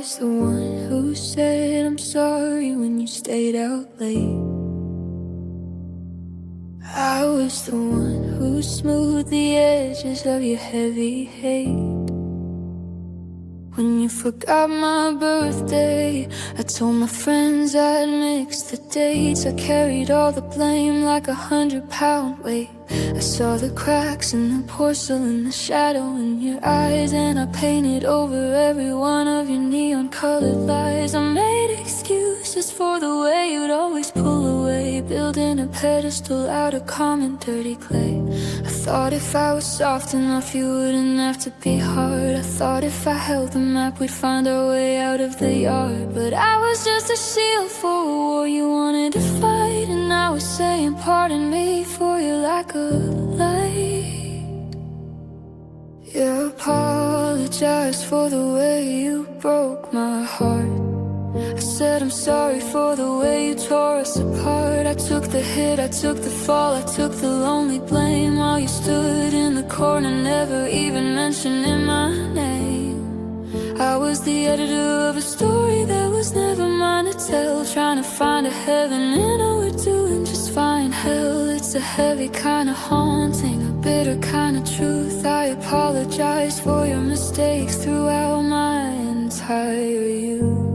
was the one who said I'm sorry when you stayed out late. I was the one who smoothed the edges of your heavy hate. When you forgot my birthday, I told my friends I'd mixed the dates. I carried all the blame like 100-pound weight. I saw the cracks in the porcelain, the shadow in your eyes, and I painted over every one of your neon-colored lies. I made excuses for the way you'd always pull away, building a pedestal out of common dirty clay. I thought if I was soft enough you wouldn't have to be hard. I thought if I held the map we'd find our way out of the yard. But I was just a shield for a war you wanted to fight, and I was saying pardon me for your lack of light. You apologized for the way you broke my heart. I said I'm sorry for the way you tore us apart. I took the hit, I took the fall, I took the lonely blame, while you stood in the corner, never even mentioning my name. I was the editor of a story that was never mine to tell, trying to find a heaven and all we're doing just fine. Hell, it's a heavy kind of haunting, a bitter kind of truth. I apologize for your mistakes throughout my entire youth.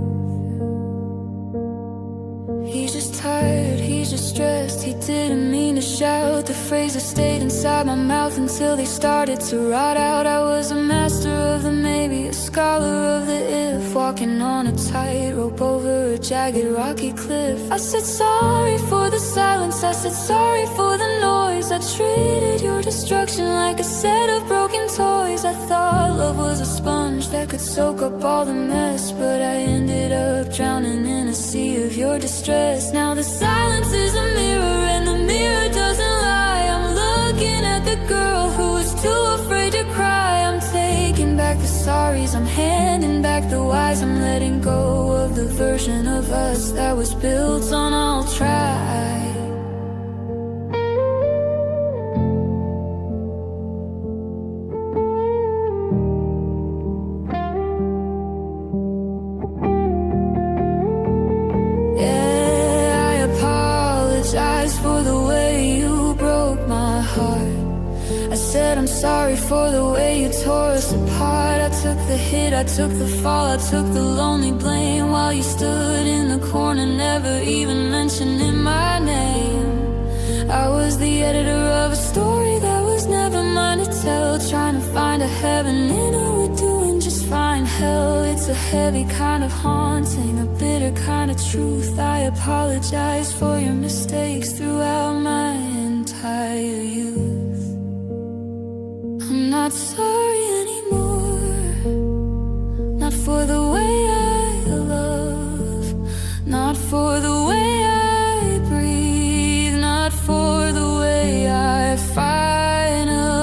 He's just tired, he's just stressed. He didn't mean to shout. The phrases stayed inside my mouth until they started to rot out. I was a master of the maybe, a scholar of the if, walking on a tightrope over a jagged rocky cliff. I said sorry for the silence, I said sorry for the noise. I treated your destruction like a set of broken toys. I thought love was a sponge that could soak up all the mess, but I ended up drowning in a sea of your distress. Now the silence is a mirror and the mirror doesn't lie. I'm looking at the girl who was too afraid to cry. I'm taking back the sorries, I'm handing back the whys. I'm letting go of the version of us that was built on I'll try. For the way you broke my heart, I said I'm sorry for the way you tore us apart. I took the hit, I took the fall, I took the lonely blame, while you stood in the corner, never even mentioning my name. I was the editor of a story that was never mine to tell, trying to find a heaven in all we're doing just fine. Hell, it's a heavy kind of haunting, a bitter kind of truth. I apologize for your mistakes throughout my entire youth. I'm not sorry anymore, not for the way I love, not for the way I breathe, not for the way I finally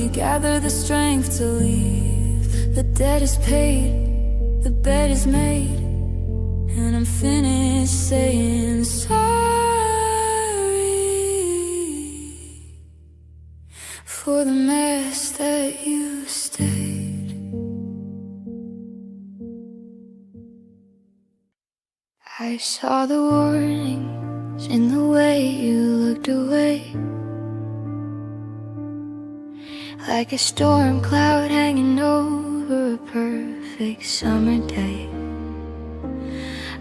gather the strength to leave. The debt is paid, the bed is made, and I'm finished saying sorry for the mess that you stayed. I saw the warnings in the way you looked away, like a storm cloud hanging over a perfect summer day.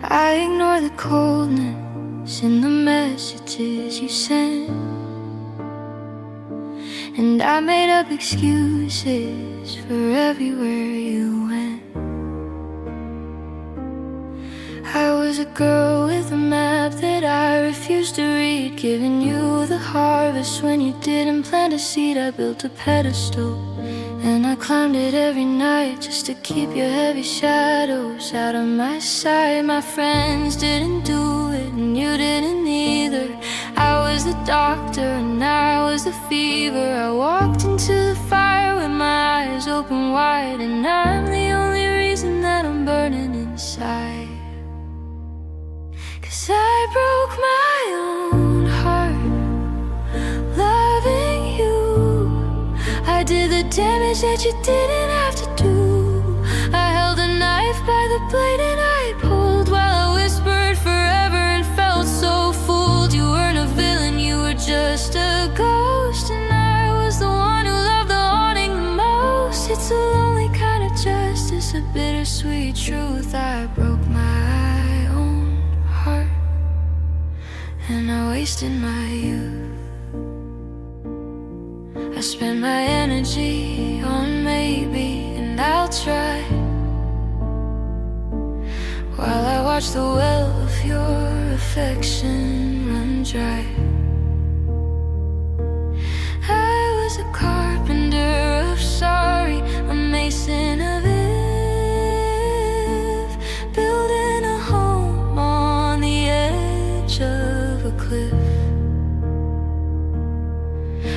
I ignore the coldness in the messages you sent, and I made up excuses for everywhere you went. I was a girl with a map that I refused to read, giving you the harvest when you didn't plant a seed. I built a pedestal and I climbed it every night just to keep your heavy shadows out of my sight. My friends didn't do it and you didn't either. I was the doctor and I was the fever. I walked into the fire with my eyes open wide, and I'm the only reason that I'm burning inside. 'Cause I broke my own heart loving you. I did the damage that you didn't have to do. I held a knife by it's a bittersweet truth. I broke my own heart, and I wasted my youth. I spent my energy on maybe, and I'll try, while I watch the well of your affection run dry. I was a carpenter of sorry, a mason of if, building a home on the edge of a cliff.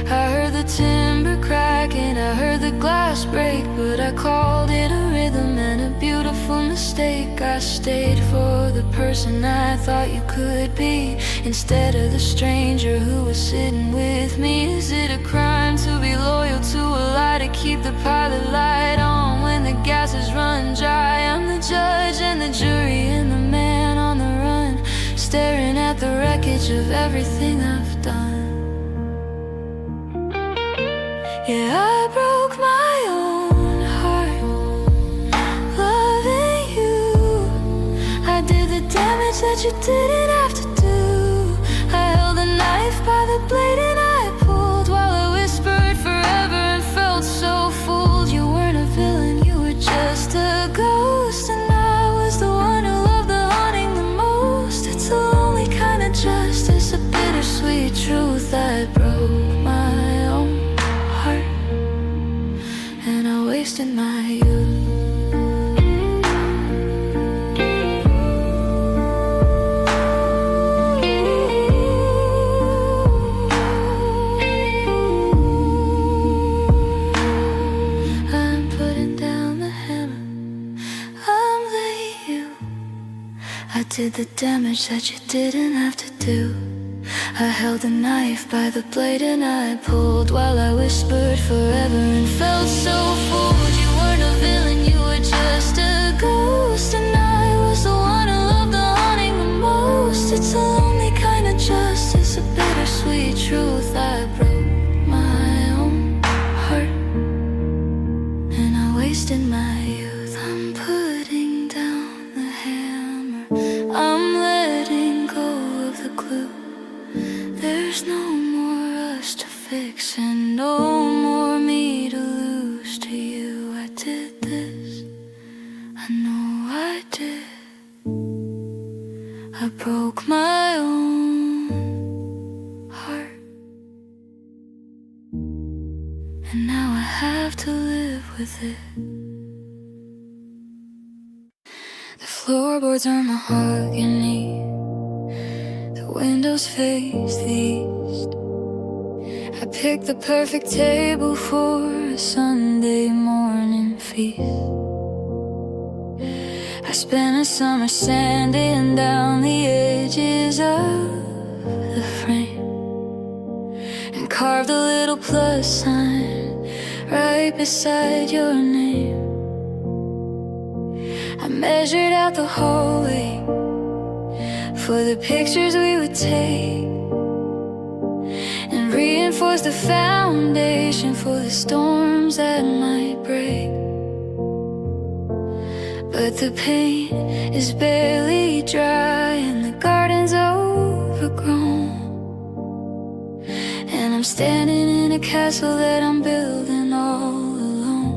I heard the timber crack and I heard the glass break, but I called it a rhythm and a beautiful mistake. I stayed for the person I thought you could be, instead of the stranger who was sitting with me. Is it a crime to be loyal to a lie, to keep the pilot light on when the gases run dry? I'm the judge and the jury and the man on the run, staring at the wreckage of everything I've done. Yeah, I broke my own heart, loving you. I did the damage that you didn't have to do. I held a knife by the blade and I pulled, while I whispered forever and felt so fooled. You weren't a villain, you were just a ghost, and I was the one who loved the haunting the most. It's a lonely kind of justice, a bittersweet truth. I broke my own heart, and I wasted my youth. I'm putting down the hammer, I'm laying you. I did the damage that you didn't have to do. I held a knife by the blade and I pulled, while I whispered forever and felt so fooled. You weren't a villain, you were just a ghost, and I was the one who loved the haunting the most. It's a lonely kind of justice, a bittersweet truth. I broke my own heart, and I wasted my youth. I'm putting down the hammer, I'm letting go of the glue. There's no more us to fix and no more me to lose to you. I did this, I know I did. I broke my own heart, and now I have to live with it. The floorboards are mahogany, the windows face the east. I picked the perfect table for a Sunday morning feast. I spent a summer sanding down the edges of the frame, and carved a little plus sign right beside your name. I measured out the hallway for the pictures we would take, and reinforce the foundation for the storms that might break. But the paint is barely dry and the garden's overgrown, and I'm standing in a castle that I'm building all alone.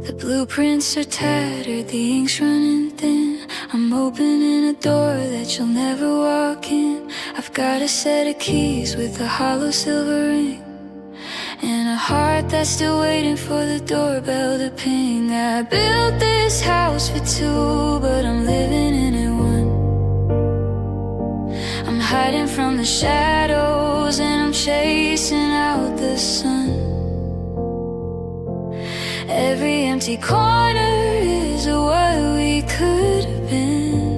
The blueprints are tattered, the ink's running thin. I'm opening a door that you'll never walk in. I've got a set of keys with a hollow silver ring, and a heart that's still waiting for the doorbell to ping. I built this house for two, but I'm living in it one. I'm hiding from the shadows and I'm chasing out the sun. Every empty corner is what we could have been,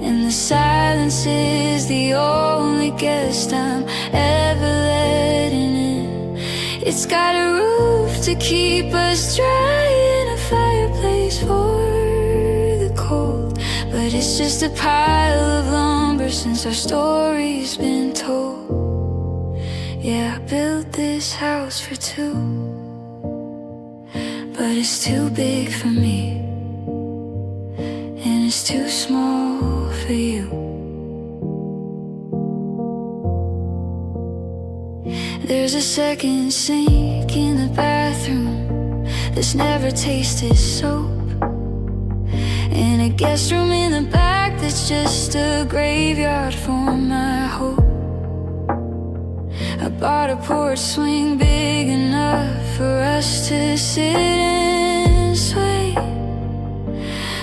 and the silence is the only guest I'm ever letting in. It's got a roof to keep us dry and a fireplace for the cold, but it's just a pile of lumber since our story's been told. Yeah, I built this house for two. but it's too big for me, and it's too small for you. There's a second sink in the bathroom that's never tasted soap, and a guest room in the back that's just a graveyard for my hope. I bought a porch swing big enough for us to sit and sway,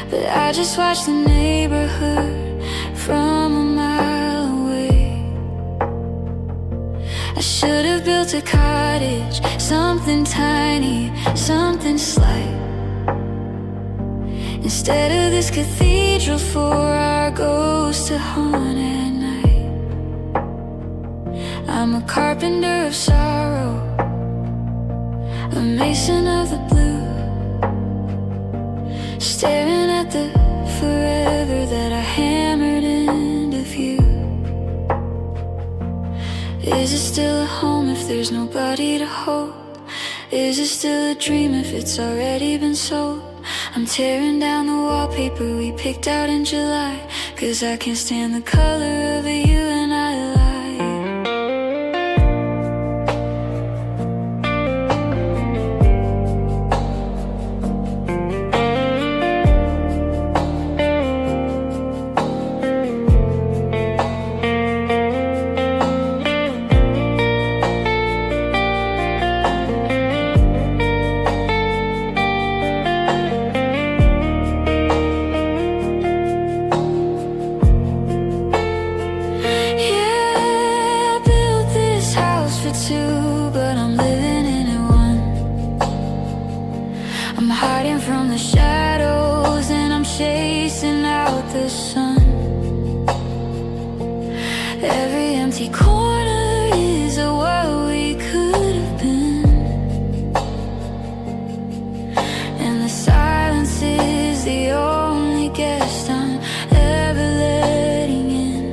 but I just watch the neighborhood from a mile away. I should have built a cottage, something tiny, something slight, instead of this cathedral for our ghosts to haunt at night. I'm a carpenter of sorrow, a mason of the blue, staring at the forever that I hammered into view. Is it still a home if there's nobody to hold? Is it still a dream if it's already been sold? I'm tearing down the wallpaper we picked out in July, 'cause I can't stand the color of a you and I lie. But I'm living in it one. I'm hiding from the shadows and I'm chasing out the sun. Every empty corner is a what we could have been, and the silence is the only guest I'm ever letting in.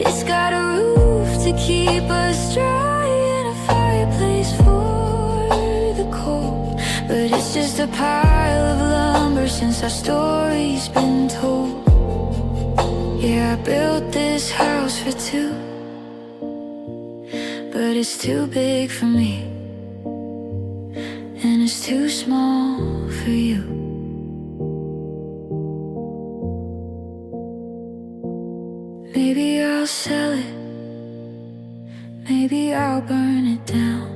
It's got a roof to keep us dry, but it's just a pile of lumber since our story's been told. Yeah, I built this house for two, but it's too big for me, and it's too small for you. Maybe I'll sell it, maybe I'll burn it down,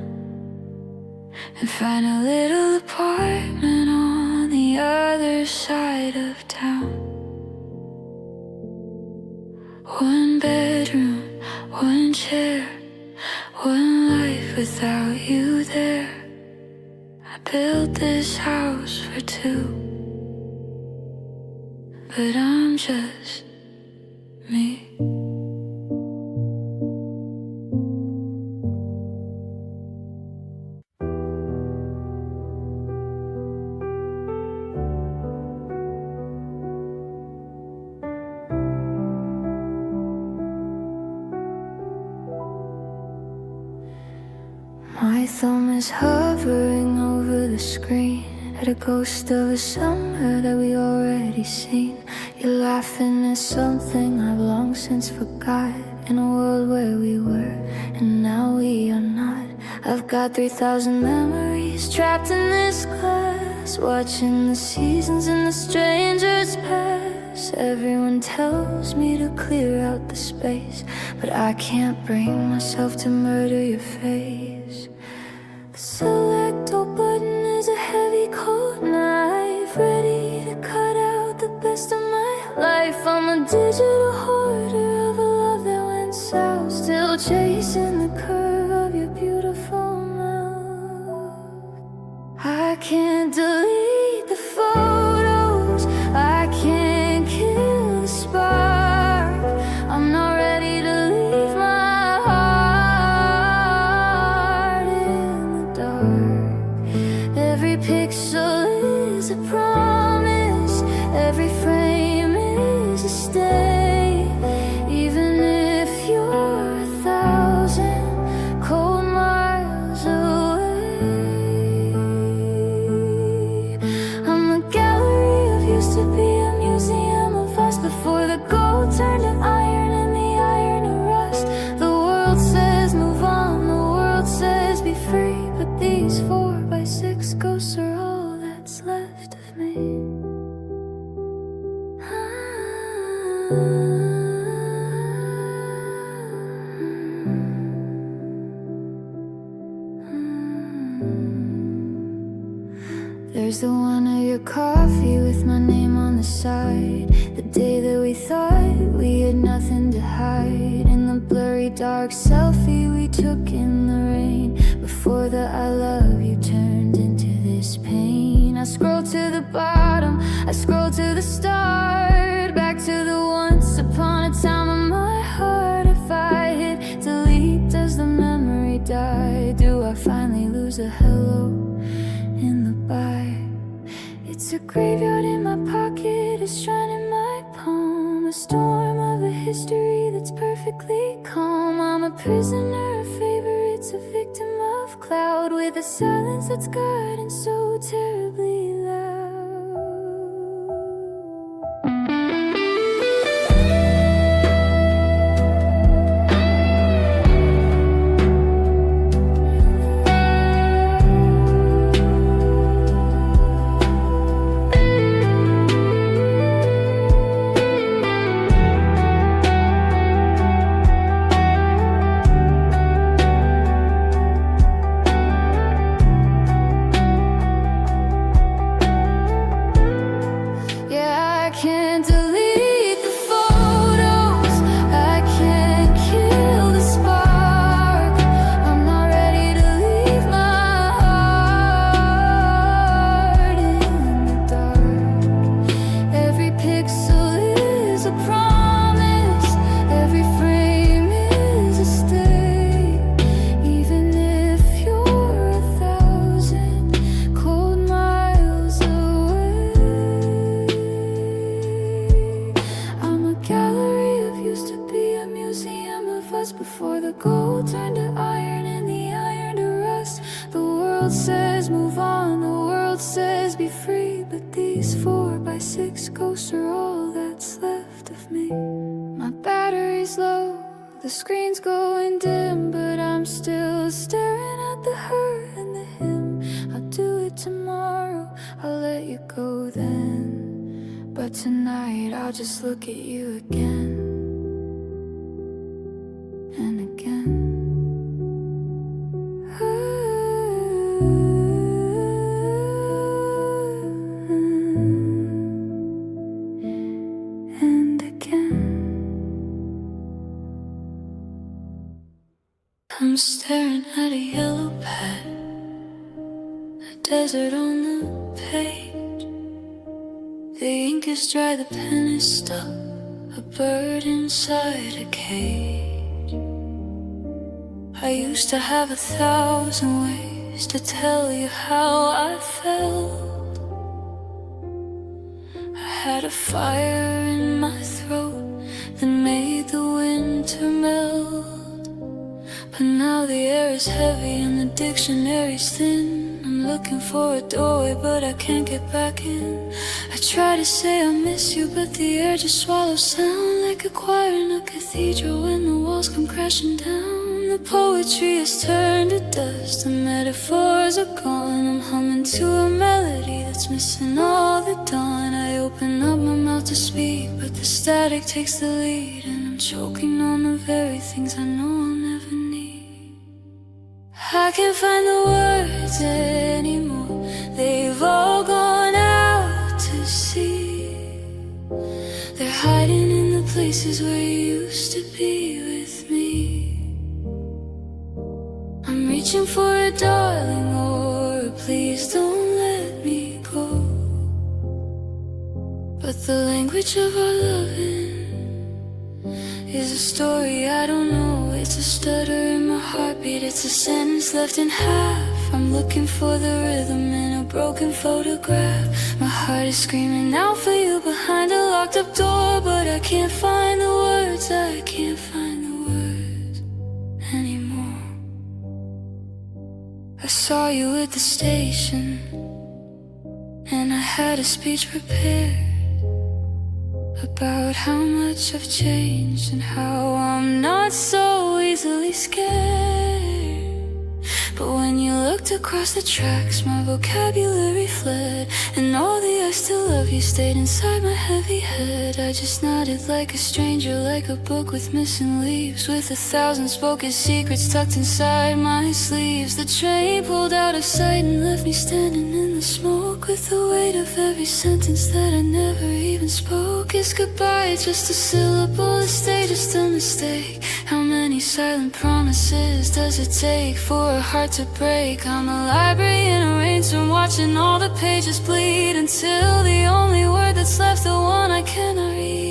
and find a little apartment on the other side of town. One bedroom, one chair, one life without you there. I built this house for two, but I'm just me. My thumb is hovering over the screen at a ghost of a summer that we already seen. You're laughing at something I've long since forgot, in a world where we were and now we are not. I've got 3,000 memories trapped in this glass, watching the seasons and the strangers pass. Everyone tells me to clear out the space, but I can't bring myself to murder your face. The select all button is a heavy cold knife, ready to cut out the best of my life. I'm a digital hoarder of a love that went south, still chasing the curve of your beautiful mouth. I can't delete the photos, I can't kill the spark. I'm not ready to leave my heart in the dark. Every pixel is a promise, every frame is a stay. Even if you're 1,000 cold miles away, There's the one of your coffee with my name on the side. The day that we thought we had nothing to hide. In the blurry dark selfie we took in the rain. Before the I love you turned into this pain. I scroll to the bottom, I scroll to the start. Back to the once upon a time of my heart. If I hit delete, does the memory die? Do I finally lose a hello in the bye? It's a graveyard in my pocket, a shrine in my palm. A storm of a history that's perfectly calm. I'm a prisoner of favorites, a victim of cloud. With a silence that's gotten so terribly loud. Before the gold turned to iron and the iron to rust. The world says move on, the world says be free. But these 4x6 ghosts are all that's left of me. My battery's low, the screen's going dim, but I'm still staring at the her and the him. I'll do it tomorrow, I'll let you go then. But tonight I'll just look at you again. And again. And again. I'm staring at a yellow pad, a desert on the page. The ink is dry, the pen is stuck, a bird inside a cage. I used to have 1,000 ways to tell you how I felt. I had a fire in my throat that made the winter melt. But now the air is heavy and the dictionary's thin. I'm looking for a doorway but I can't get back in. I try to say I miss you but the air just swallows sound. Like a choir in a cathedral when the walls come crashing down. The poetry has turned to dust, the metaphors are gone. I'm humming to a melody that's missing all the dawn. I open up my mouth to speak, but the static takes the lead. And I'm choking on the very things I know I'll never need. I can't find the words anymore, they've all gone out to sea. They're hiding in the places where you used to be with me. I'm reaching for a darling or a please don't let me go. But the language of our loving is a story I don't know. It's a stutter in my heartbeat, it's a sentence left in half. I'm looking for the rhythm in a broken photograph. My heart is screaming out for you behind a locked up door. But I can't find the words, I can't find the words anymore. I saw you at the station and I had a speech prepared about how much I've changed and how I'm not so easily scared. But when you looked across the tracks, my vocabulary fled, and all the I still love you stayed inside my heavy head. I just nodded like a stranger, like a book with missing leaves, with 1,000 spoken secrets tucked inside my sleeves. The train pulled out of sight and left me standing in the smoke, with the weight of every sentence that I never even spoke. Is goodbye just a syllable? Is stay just a mistake? How many silent promises does it take for a heart to break? I'm a library in a rainstorm, watching all the pages bleed, until the only word that's left, the one I cannot read.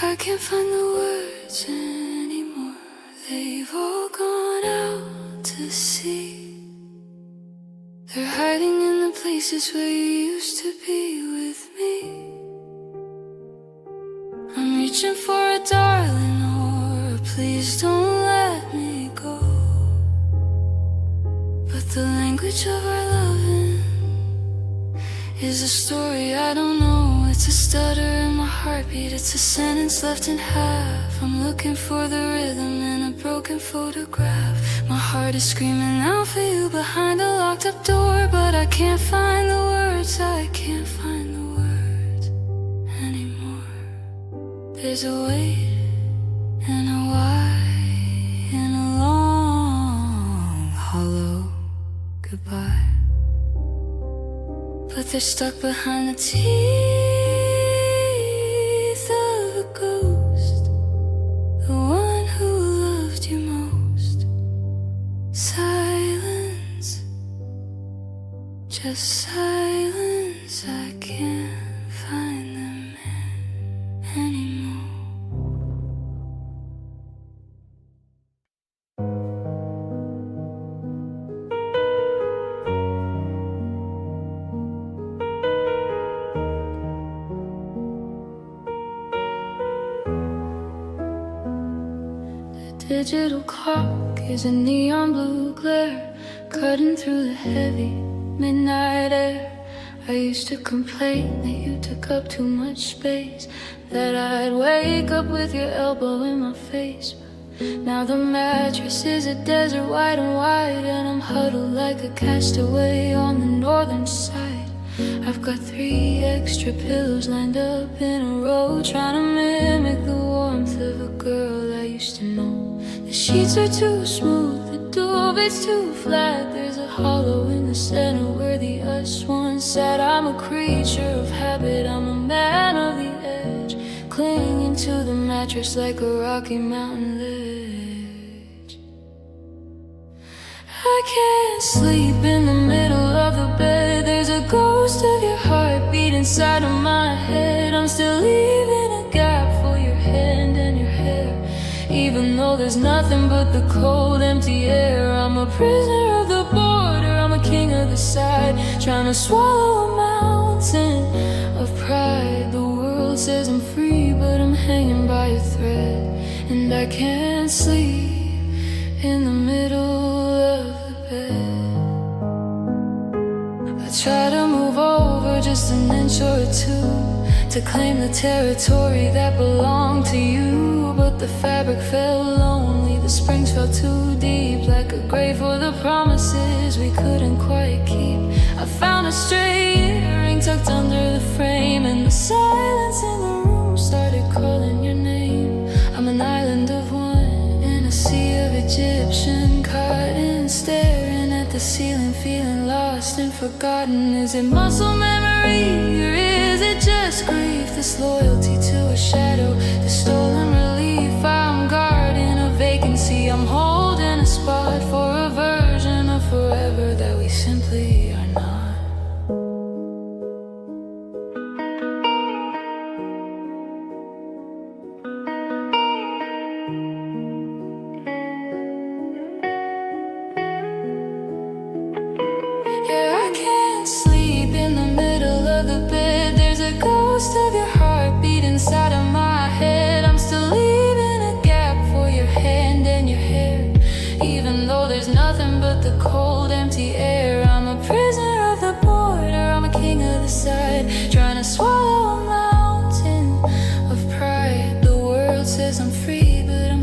I can't find the words anymore, they've all gone out to sea. They're hiding in the places where you used to be with me. I'm reaching for a darling, or a please don't let me go. But the language of our loving is a story I don't know. It's a stutter in my heartbeat, it's a sentence left in half. I'm looking for the rhythm in a broken photograph. My heart is screaming out for you behind a locked up door, but I can't find the words, I can't find the words anymore. There's a wait and a why and a long hollow goodbye, but they're stuck behind the teeth of a ghost, the one who loved you most. Silence, just silence. I can't find them anymore. Digital clock is a neon blue glare, cutting through the heavy midnight air. I used to complain that you took up too much space, that I'd wake up with your elbow in my face. Now the mattress is a desert white and white, and I'm huddled like a castaway on the northern side. I've got 3 extra pillows lined up in a row, trying to mimic the warmth of a girl I used to know. The sheets are too smooth, the duvet's too flat. There's a hollow in the center where the us once sat. I'm a creature of habit, I'm a man of the edge, clinging to the mattress like a rocky mountain ledge. I can't sleep in the middle of the bed. There's a ghost of your heartbeat inside of my head. I'm still leaving a gap for your hand and your hair, even though there's nothing but the cold, empty air. I'm a prisoner of the border, I'm a king of the side, trying to swallow a mountain of pride. The world says I'm free, but I'm hanging by a thread, and I can't sleep in the middle of the bed. I try to move over just an inch or two to claim the territory that belonged to you, but the fabric felt lonely, the springs fell too deep, like a grave for the promises we couldn't quite keep. I found a stray earring tucked under the frame, and the silence in the room started calling your name. I'm an island of one in a sea of Egyptian cotton, staring at the ceiling, feeling lost and forgotten. Is it muscle memory, or is it just grief? This loyalty to a shadow, the stolen relief. I'm guarding a vacancy, I'm holding a spot for a version of forever that we simply are not. Yeah, I can't sleep in the middle of the bed. There's a ghost of your heartbeat inside of my head. I'm still leaving a gap for your hand and your hair, even though there's nothing but the cold, empty air. I'm a prisoner of the border, I'm a king of the side, trying to swallow a mountain of pride. The world says I'm free, but I'm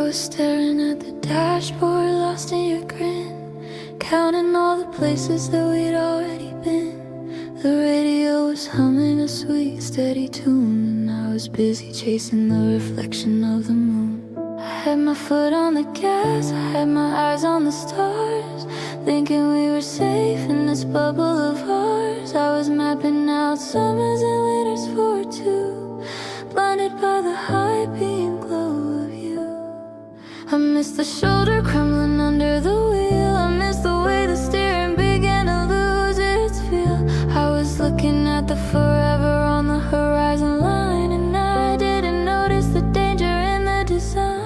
was staring at the dashboard, lost in your grin, counting all the places that we'd already been. The radio was humming a sweet, steady tune, and I was busy chasing the reflection of the moon. I had my foot on the gas, I had my eyes on the stars, thinking we were safe in this bubble of ours. I was mapping out summers and winters for two, blinded by the high beam glow of you. I miss the shoulder crumbling under the wheel, I miss the way the steering began to lose its feel. I was looking at the forever on the horizon line, and I didn't notice the danger in the design.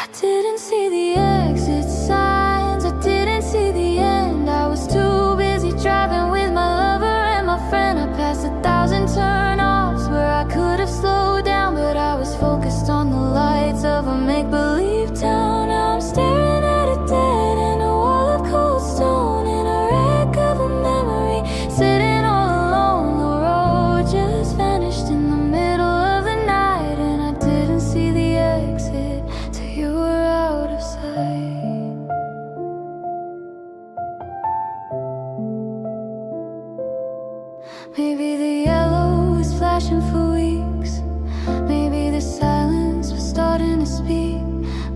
I didn't see the exit signs, I didn't see the end. I was too busy driving with my lover and my friend. I passed 1,000 turn-offs where I could have slowed down, but I was focused on the lights of a make-believe town. Now I'm staring at a dead end, a wall of cold stone, and a wreck of a memory, sitting all alone. The road just vanished in the middle of the night, and I didn't see the exit till you were out of sight. Maybe the yellow was flashing for weeks, maybe the silence was starting to speak,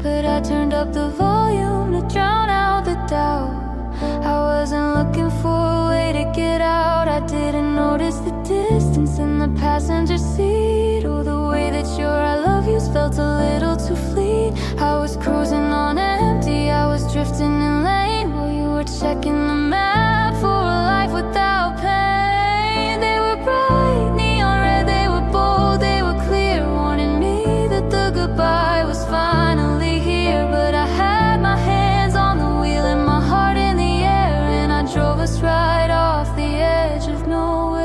but I turned up the volume to drown out the doubt. I wasn't looking for a way to get out. I didn't notice the distance in the passenger seat, or the way that your I love yous felt a little too fleet. I was cruising on empty, I was drifting in lane while you were checking the map for a life without pain. They were bright, neon red, they were bold, they were clear, warning me that the goodbye was finally here. But I had my hands on the wheel and my heart in the air, and I drove us right off the edge of nowhere.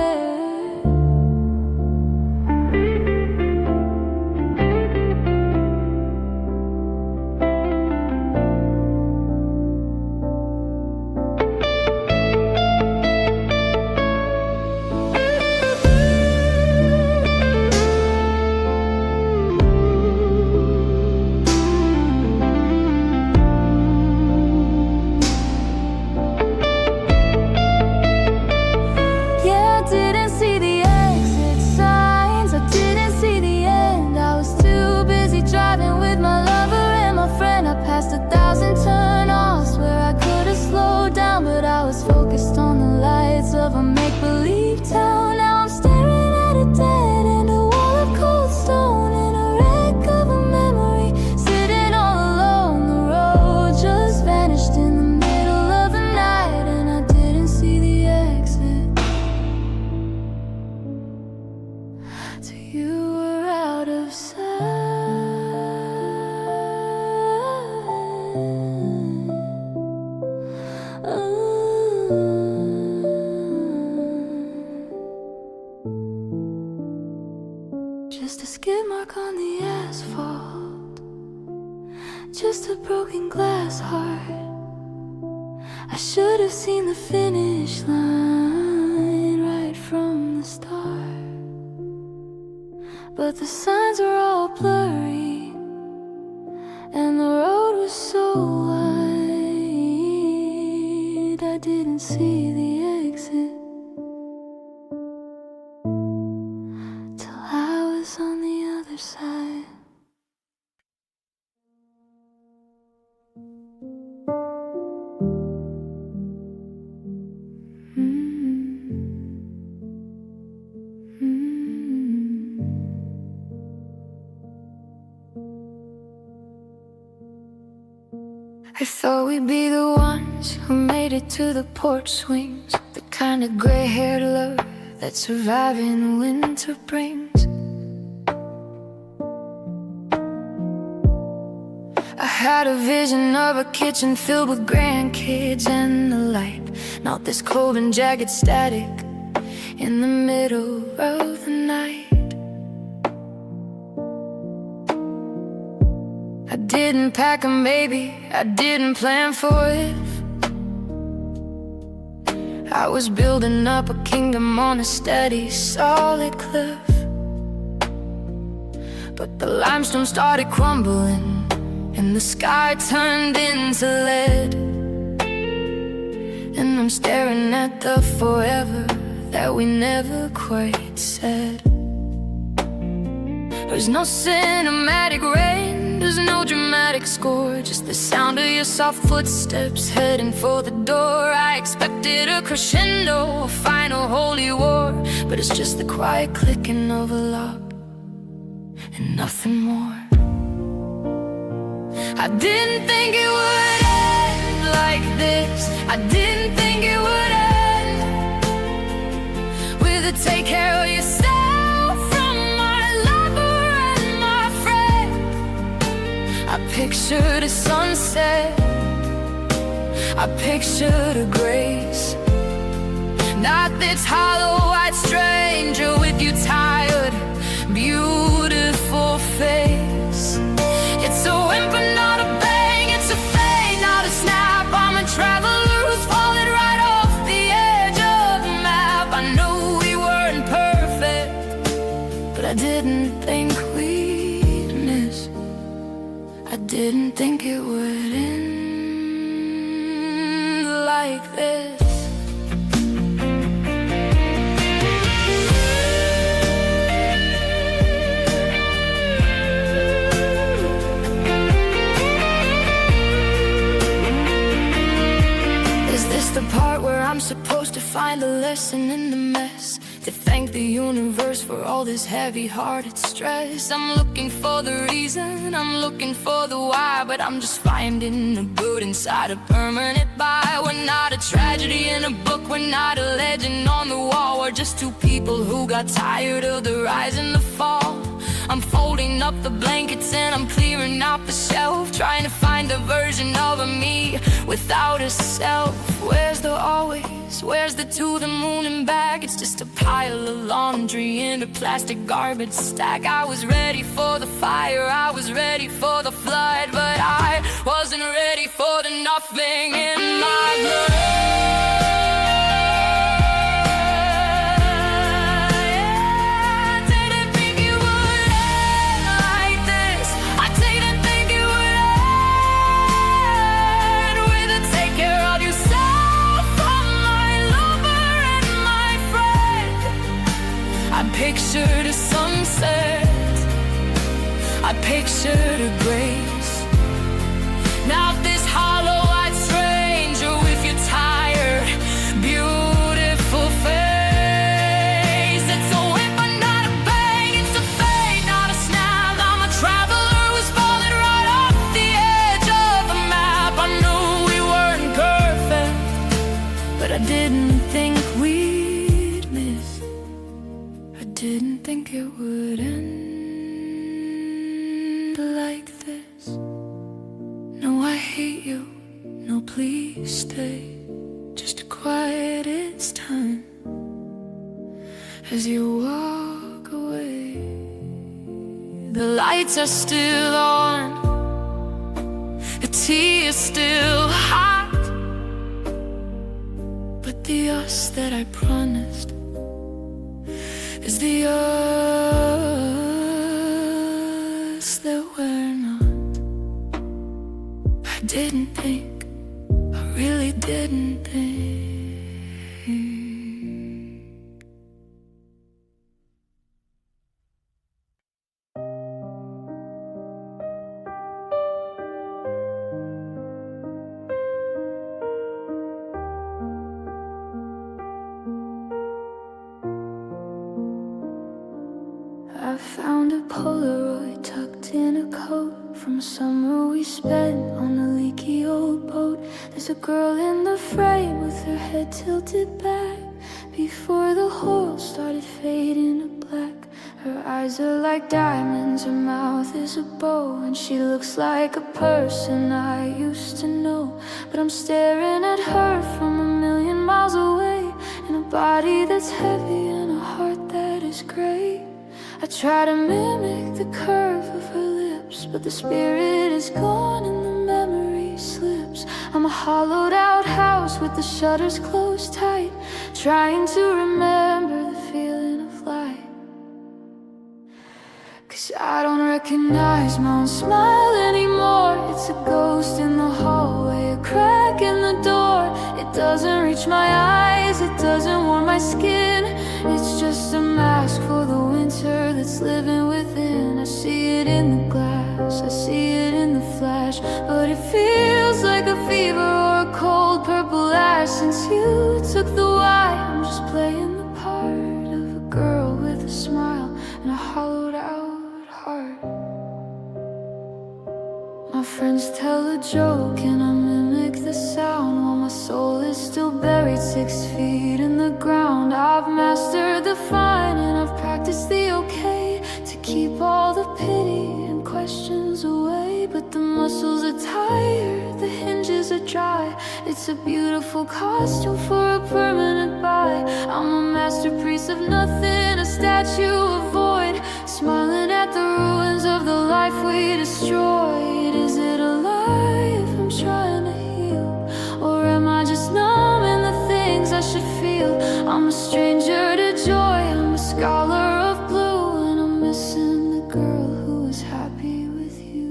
Driving with my lover and my friend, I passed 1,000 turn-offs where I could have slowed down, but I was focused on the lights of a make-believe town. Now I'm staring at a dead end, a wall of cold stone, and a wreck of a memory, sitting all alone. The road just vanished in the middle of the night, and I didn't see the exit till you were out of sight. Just a skid mark on the asphalt, just a broken glass heart. I should have seen the finish line right from the start, but the signs were all blurry and the road was so wide. I didn't see the exit till I was on the other side. I thought we'd be the ones who made it to the porch swings, the kind of gray-haired love that surviving winter brings. I had a vision of a kitchen filled with grandkids and the light, not this cold and jagged static in the middle of the night. I didn't pack 'em, baby, I didn't plan for it. I was building up a kingdom on a steady, solid cliff. But the limestone started crumbling and the sky turned into lead. And I'm staring at the forever that we never quite said. There's no cinematic rain, there's no dramatic score, just the sound of your soft footsteps heading for the door. I expected a crescendo, a final holy war, but it's just the quiet clicking of a lock and nothing more. I didn't think it would end like this. I didn't think it would end with a take care of yourself from my lover and my friend. I pictured a sunset, I pictured a grace, not this hollow-eyed stranger with your tired, beautiful face. It's a whimper, not a bang, it's a fade, not a snap. I'm a traveler who's fallen right off the edge of the map. I know we weren't perfect, but I didn't think we'd miss. I didn't think it would end like this. The part where I'm supposed to find a lesson in the mess, to thank the universe for all this heavy-hearted stress. I'm looking for the reason, I'm looking for the why, but I'm just finding the good inside a permanent buy. We're not a tragedy in a book, we're not a legend on the wall. We're just two people who got tired of the rise and the fall. I'm folding up the blankets and I'm clearing out the shelf, trying to find a version of a me without a self. Where's the always? Where's the to the moon and back? It's just a pile of laundry in a plastic garbage stack. I was ready for the fire, I was ready for the flood, but I wasn't ready for the nothing in my blood. I pictured a sunset, I pictured a grace, not this hollow-eyed stranger with your tired, beautiful face. It's a whimper, not a bang, it's a fade, not a snap. I'm a traveler who's fallen right off the edge of the map. I knew we weren't perfect, but I didn't think we'd miss. I didn't think it would end like this. No, I hate you, no, please stay. Just a quiet, it's time as you walk away. The lights are still on, the tea is still hot, but the us that I promised is the us that we're not. I didn't think, I really didn't think. I found a Polaroid tucked in a coat from a summer we spent on a leaky old boat. There's a girl in the frame with her head tilted back before the hole started fading to black. Her eyes are like diamonds, her mouth is a bow, and she looks like a person I used to know. But I'm staring at her from a million miles away, in a body that's heavy and a heart that is gray. I try to mimic the curve of her lips, but the spirit is gone and the memory slips. I'm a hollowed out house with the shutters closed tight, trying to remember the feeling of light. 'Cause 'Cause I don't recognize my own smile anymore. It's a ghost in the hallway, a crack in the door. It doesn't reach my eyes, it doesn't warm my skin. It's just a mask for the winter that's living within. I see it in the glass, I see it in the flash, but it feels like a fever or a cold purple ash. Since you took the why, I'm just playing the part of a girl with a smile and a hollowed out heart. My friends tell a joke and I mimic the sound, while my soul is still buried 6 feet in the ground. I've mastered the fine and I've practiced the okay, to keep all the pity and questions away. But the muscles are tired, the hinges are dry. It's a beautiful costume for a permanent buy. I'm a masterpiece of nothing, a statue of void, smiling at the ruins of the life we destroyed. Is it alive I'm trying to heal, or am I just numb in the things I should feel? I'm a stranger to joy, I'm a scholar of blue, and I'm missing the girl who was happy with you.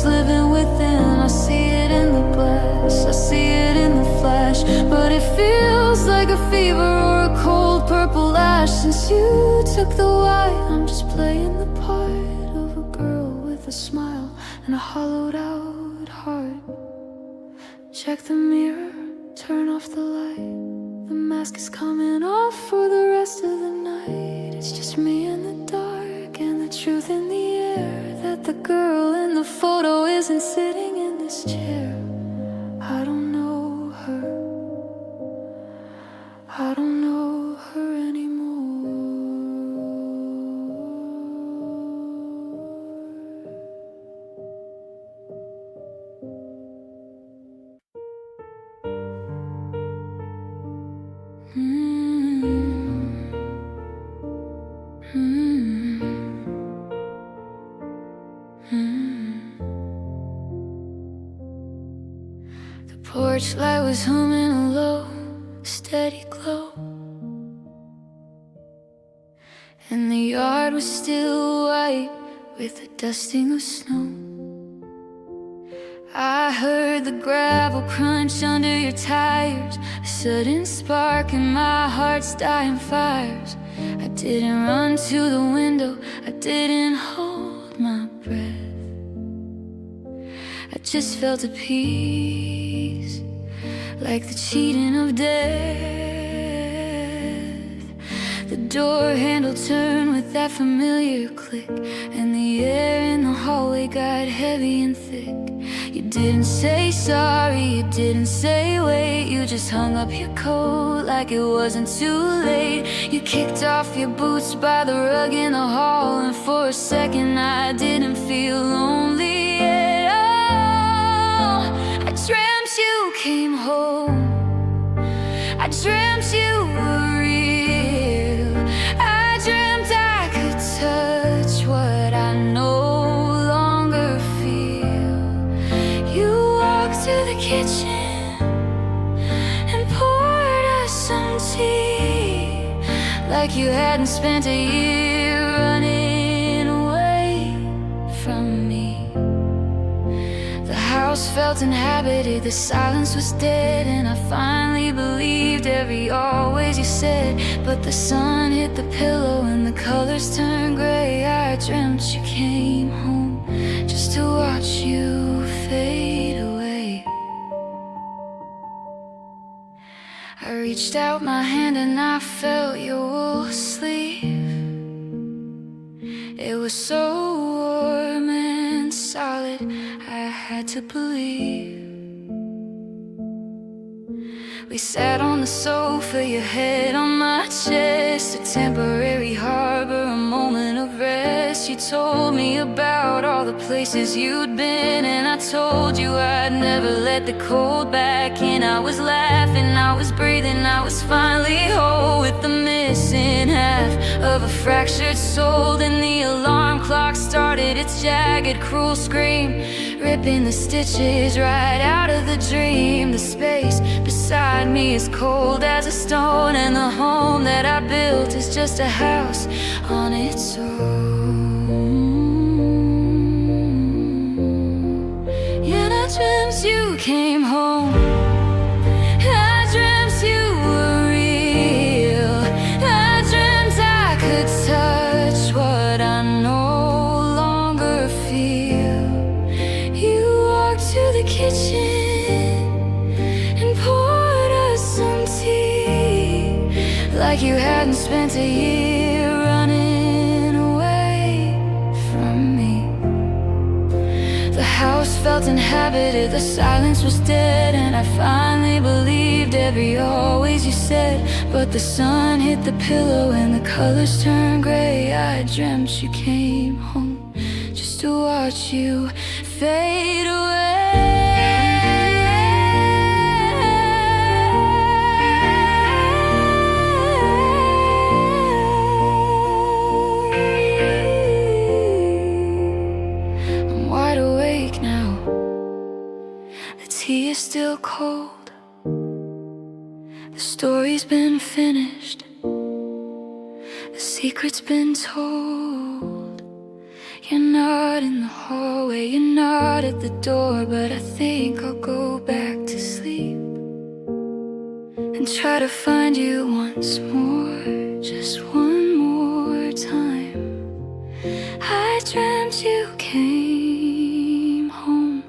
Living within, I see it in the glass, I see it in the flash, but it feels like a fever or a cold purple ash. Since you took the why, I'm just playing the part of a girl with a smile and a hollowed out heart. Check the mirror, turn off the light, the mask is coming off for the rest of the night. It's just me in the dark and the truth in the air, that the girl in the photo isn't sitting in this chair. I don't know her, I don't know her anymore. The porch light was humming a low, steady glow, and the yard was still white with a dusting of snow. I heard the gravel crunch under your tires, a sudden spark in my heart's dying fires. I didn't run to the window, I didn't hold my breath. I just felt a peace, like the cheating of death. The door handle turned with that familiar click, and the air in the hallway got heavy and thick. You didn't say sorry, you didn't say wait, you just hung up your coat like it wasn't too late. You kicked off your boots by the rug in the hall, and for a second I didn't feel lonely at all. I dreamt you came home, I dreamt you were real, I dreamt I could touch what I no longer feel. You walked to the kitchen and poured us some tea, like you hadn't spent a year running away from me. The house felt inhabited, the silence was dead, and I finally believed every always you said. But the sun hit the pillow and the colors turned gray. I dreamt you came home just to watch you fade away. I reached out my hand and I felt your wool sleeve, were so warm and solid, I had to believe. We sat on the sofa, your head on my chest, a temporary harbor, a moment of rest. You told me about all the places you'd been, and I told you I'd never let the cold back in. I was laughing, I was breathing, I was finally whole, with the missing half of a fractured soul. Then the alarm clock started its jagged, cruel scream, ripping the stitches right out of the dream. The space beside me is cold as a stone, and the home that I built is just a house on its own. And I dreamt you came home, I dreamt you were real, I dreamt I could touch what I no longer feel. You walked to the kitchen and poured us some tea, like you hadn't spent a year running away from me. The house felt inhabited, the silence was dead, and I finally believed every always you said. But the sun hit the pillow and the colors turned gray. I dreamt you came home just to watch you fade away. The tea is still cold, the story's been finished, the secret's been told. You're not in the hallway, you're not at the door, but I think I'll go back to sleep and try to find you once more, just one more time. I dreamt you came home.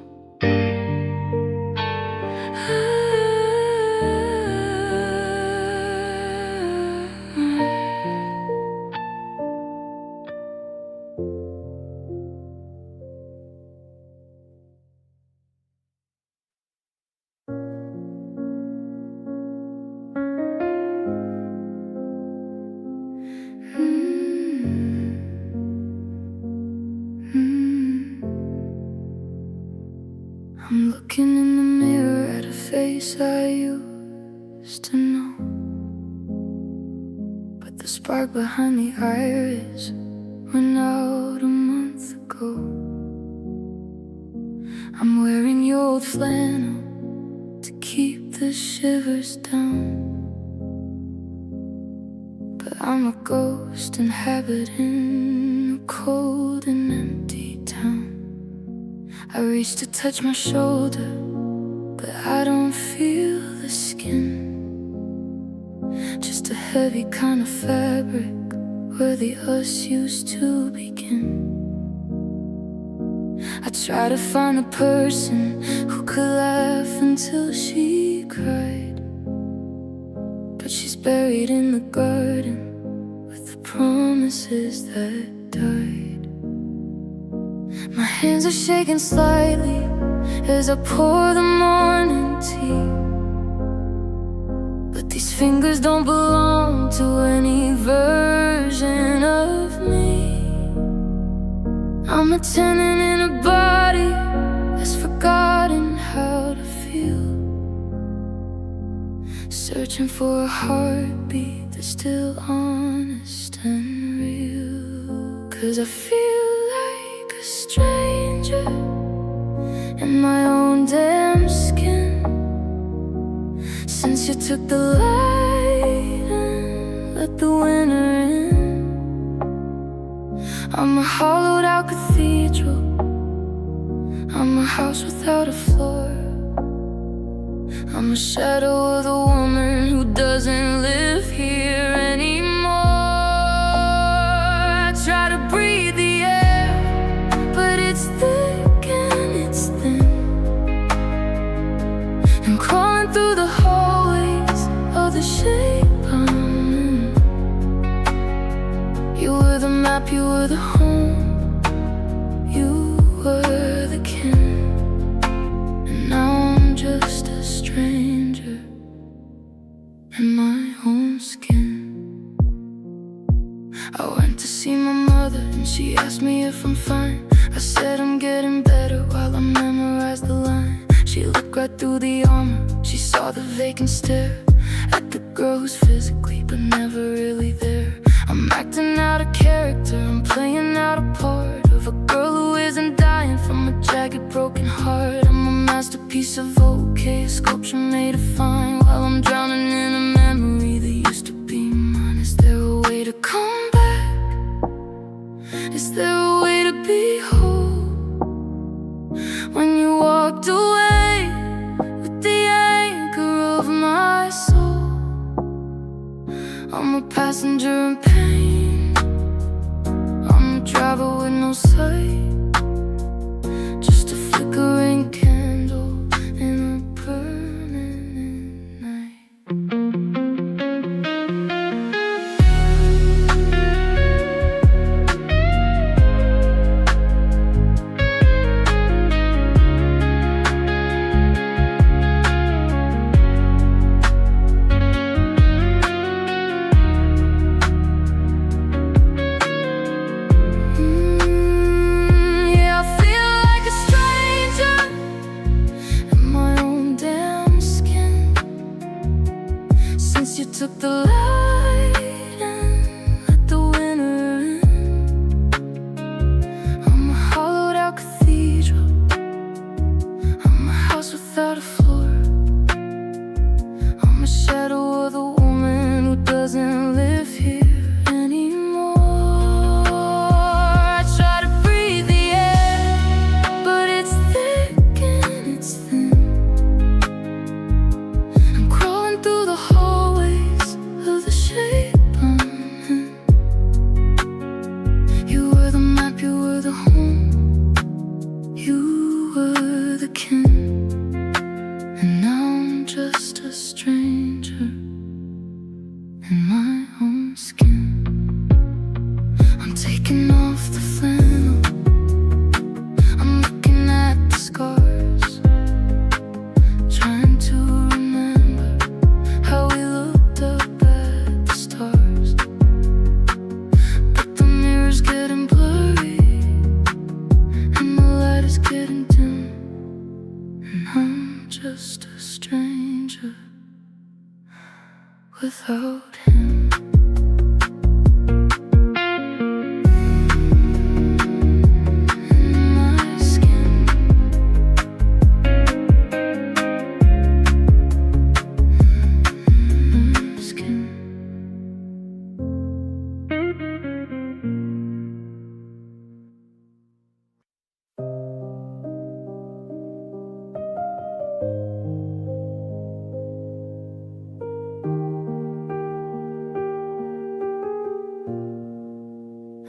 I'm looking in the mirror at a face I used to know, but the spark behind the iris went out a month ago. I'm wearing your old flannel to keep the shivers down, but I'm a ghost inhabiting a cold and empty town. I reach to touch my shoulder, but I don't feel the skin, just a heavy kind of fabric where the us used to begin. I try to find a person who could laugh until she cried, but she's buried in the garden with the promises that died. My hands are shaking slightly as I pour the morning tea, but these fingers don't belong to any version of me. I'm a tenant in a body that's forgotten how to feel, searching for a heartbeat that's still honest and real. 'Cause I feel like a stranger in my own damn skin, since you took the light and let the winter in. I'm a hollowed out cathedral, I'm a house without a floor, I'm a shadow of the woman who doesn't live here anymore. I try to breathe the air, but it's thick and it's thin. I'm crawling through the hallways of the shape I'm in. You were the map, you were the home, in my own skin. I went to see my mother and she asked me if I'm fine. I said I'm getting better while I memorized the line. She looked right through the armor, she saw the vacant stare at the girl who's physically but never really there. I'm acting out a character, I'm playing out a part of a girl who isn't dying from a jagged broken heart. I'm a masterpiece of okay, a sculpture made of fine, while I'm drowning in a memory that used to be mine. Is there a way to come back? Is there a way to be whole? When you walked away with the anchor of my soul, I'm a passenger in pain, I'm a driver with no sight, just a flickering candle in a burning night. You took the light and let the winter in. I'm a hollowed out cathedral, I'm a house without a floor, I'm a shadow of the woman who doesn't live here anymore. I try to breathe the air, but it's thick and it's thin. I'm crawling through the hallways of the shape I'm in. You were the map, you were the home, you were the kin, and now I'm just a stranger in my own skin. I'm taking off the flannel, I'm looking at the scars, trying to remember how we looked up at the stars. But the mirror's getting blurry and the light is getting dim, and I'm just a stranger without him. In my skin, skin.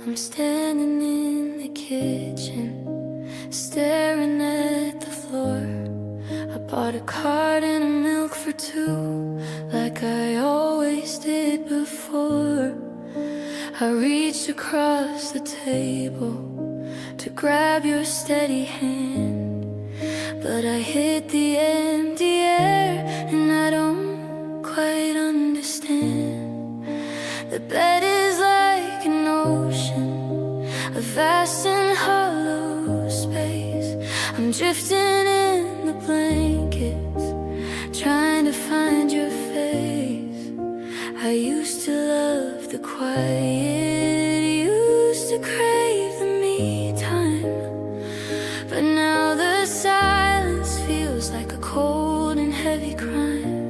I'm standing in the kitchen, staring at the floor. I bought a carton of milk for two, like I always did before. I reached across the table to grab your steady hand, but I hit the empty air and I don't quite understand. The bed is like an ocean, a vast and hollow space. I'm drifting in the blankets, trying to find your face. I used to love the quiet, used to crave the me time, but now the silence feels like a cold and heavy crime.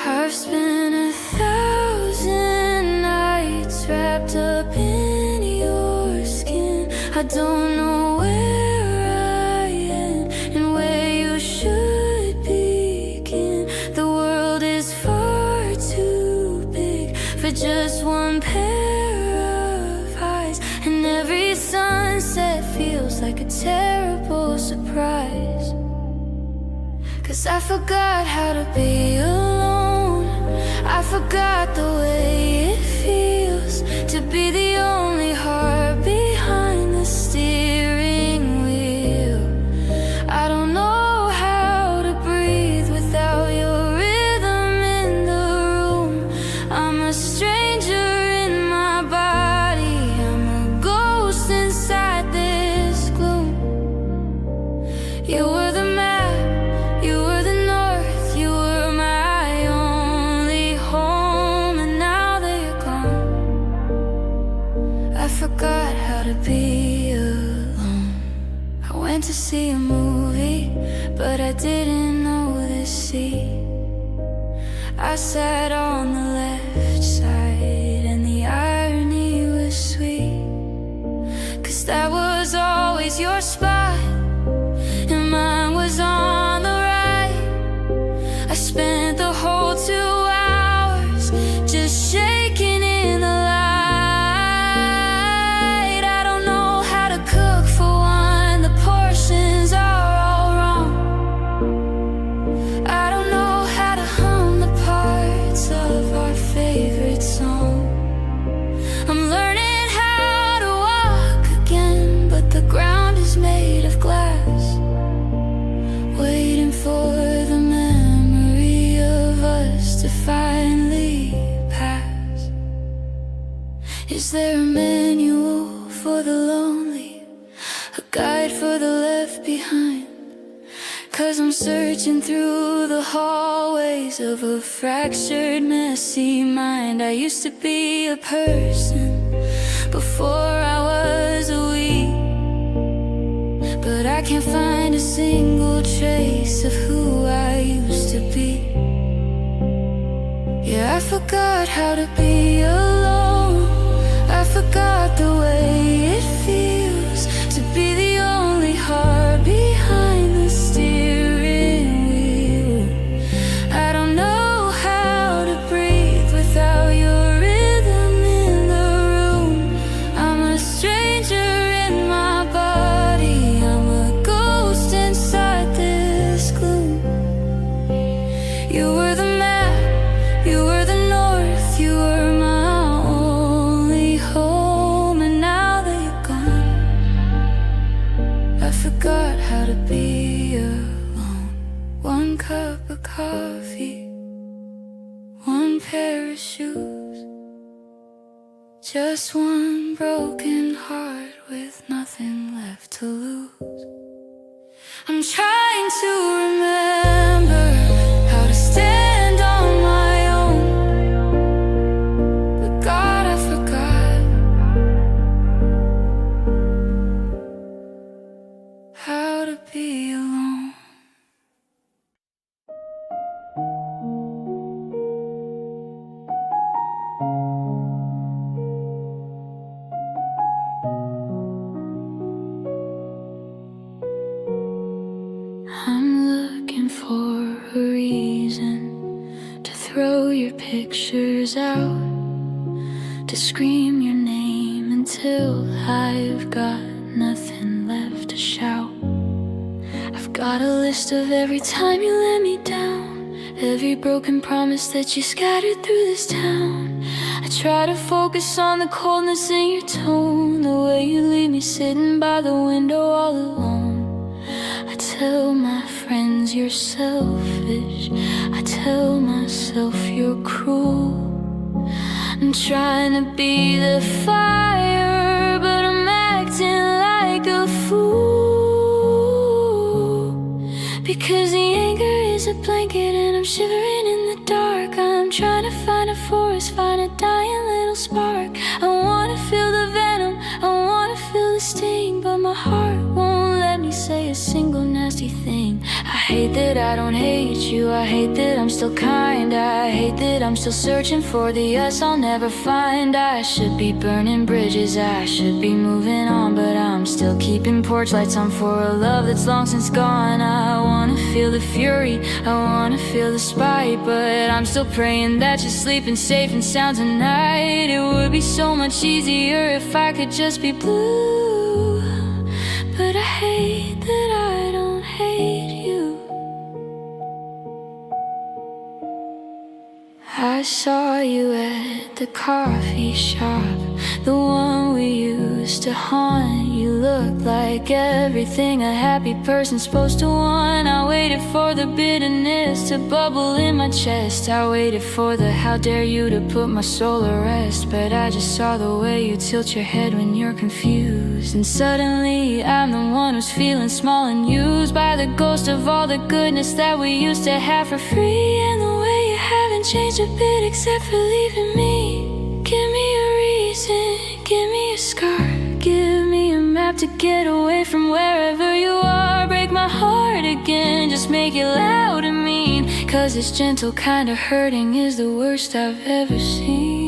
I've spent 1,000 nights wrapped up in your skin. I don't know where I end and where you should begin. The world is far too big for just one pair of eyes, and every sunset feels like a terrible surprise. 'Cause I forgot how to be alone, I forgot the way it feels to be the only heart behind the steering wheel. I don't know how to breathe without your rhythm I sat on the left side, and the irony was sweet, 'cause that was always your spot, and mine was on the right. I spent the whole 2 hours just shaking in the light. I don't know how to cook for one, the portions are all wrong. I don't know how to hum the parts of our favorite song. I'm learning how to walk again, but the ground is made of glass, waiting for the memory of us to finally pass. Is there a manual for the lonely, a guide for the left behind? 'Cause I'm searching through the hallways of a fractured, messy mind. I used to be a person before I was a we, but I can't find a single trace of who I used to be. Yeah, I forgot how to be alone. I forgot the way it feels to be the only heart behind the steering wheel. I don't know how to breathe without your rhythm in the room. I'm a stranger in my body, I'm a ghost inside this gloom. You were the map, you were the north, you were my only home, and now that you're gone, I forgot how to be alone. 1 cup of coffee, 1 pair of shoes, just 1 broken heart with nothing left to lose. I'm trying to remember how to stand on my own, but God, I forgot how to be alone. I'm looking for a reason to throw your pictures out, to scream your name until I've got nothing left to shout. I've got a list of every time you let me down, every broken promise that you scattered through this town. I try to focus on the coldness in your tone, the way you leave me sitting by the window all alone. I tell my friends you're selfish, I tell myself you're cruel. I'm trying to be the fire, but I'm acting like a fool, because the anger is a blanket and I'm shivering in the dark. I'm trying to find a forest, find a dying little spark. I wanna feel the venom, I wanna feel the sting, but my heart won't let me say a single nasty thing. I hate that I don't hate you, I hate that I'm still kind, I hate that I'm still searching for the us I'll never find. I should be burning bridges, I should be moving on, but I'm still keeping porch lights on for a love that's long since gone. I wanna feel the fury, I wanna feel the spite, but I'm still praying that you're sleeping safe and sound tonight. It would be so much easier if I could just be blue, but I hate that I don't hate you. I saw you at the coffee shop, the one we used to haunt. You looked like everything a happy person's supposed to want. I waited for the bitterness to bubble in my chest, I waited for the how dare you to put my soul at rest, but I just saw the way you tilt your head when you're confused, and suddenly I'm the one who's feeling small and used by the ghost of all the goodness that we used to have for free. And the way you haven't changed a bit except for leaving me. Give me a reason, give me a scar, give me a map to get away from wherever you are. Break my heart again, just make it loud and mean. 'cause this gentle kind of hurting is the worst I've ever seen.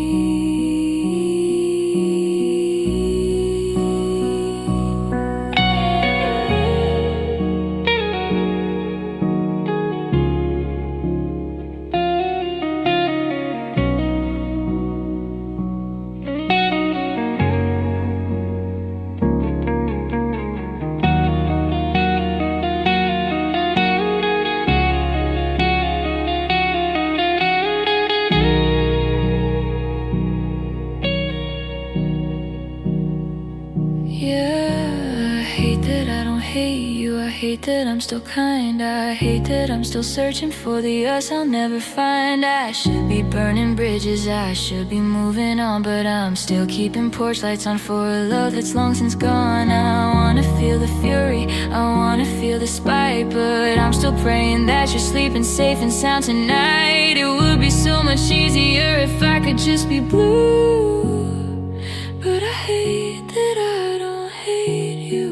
I hate that I'm still kind. I hate that I'm still searching for the us I'll never find. I should be burning bridges, I should be moving on, but I'm still keeping porch lights on for a love that's long since gone. I wanna feel the fury, I wanna feel the spite, but I'm still praying that you're sleeping safe and sound tonight. It would be so much easier if I could just be blue, but I hate that I don't hate you.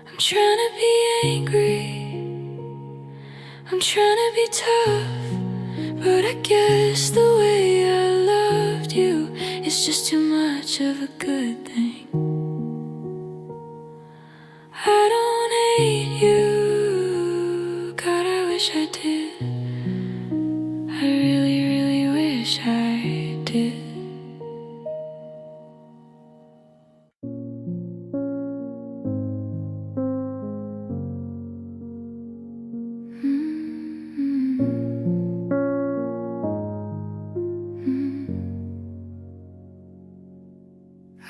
I'm trying to be angry, I'm trying to be tough, but I guess the way I loved you is just too much of a good thing. I don't hate you, God, I wish I did. I really, really wish I did.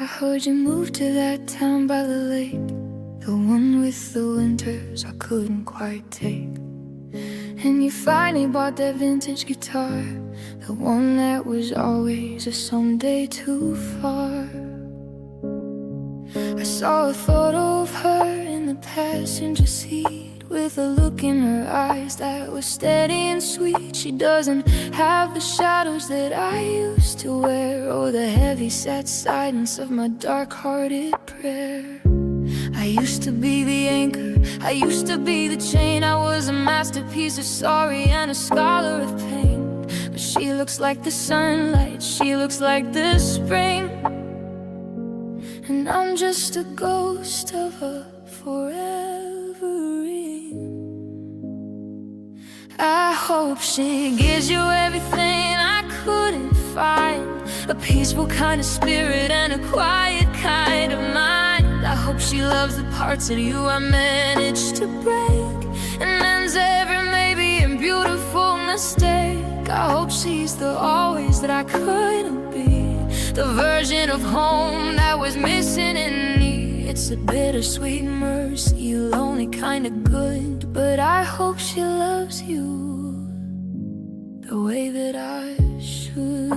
I heard you moved to that town by the lake, the one with the winters I couldn't quite take. And you finally bought that vintage guitar, the one that was always a someday too far. I saw a photo of her in the passenger seat, with a look in her eyes that was steady and sweet. She doesn't have the shadows that I used to wear, or the heavy sad silence of my dark-hearted prayer. I used to be the anchor, I used to be the chain. I was a masterpiece of sorry and a scholar of pain. But she looks like the sunlight, she looks like the spring, and I'm just a ghost of a forever ring. I hope she gives you everything I couldn't find, a peaceful kind of spirit and a quiet kind of mind. I hope she loves the parts of you I managed to break, and ends every maybe and beautiful mistake. I hope she's the always that I couldn't be, the version of home that was missing in me. It's a bittersweet mercy, lonely kind of good, but I hope she loves you the way that I should.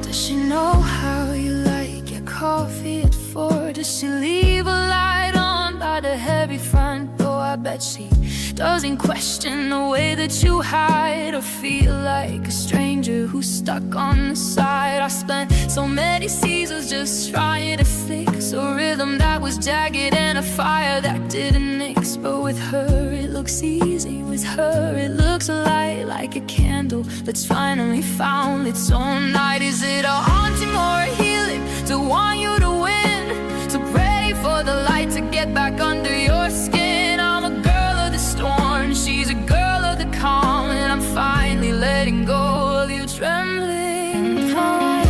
Does she know how you like your coffee at 4? Does she leave a light on by the heavy front door? I bet she doesn't question the way that you hide, or feel like a stranger who's stuck on the side. I spent so many seasons just trying to fix a rhythm that was jagged and a fire that didn't mix. But with her it looks easy, with her it looks light, like a candle that's finally found its own night. Is it a haunting or a healing to want you to win, to pray for the light to get back under your skin? I'm a girl of the storm, she's a girl of the calm, and I'm finally letting go of you trembling heart.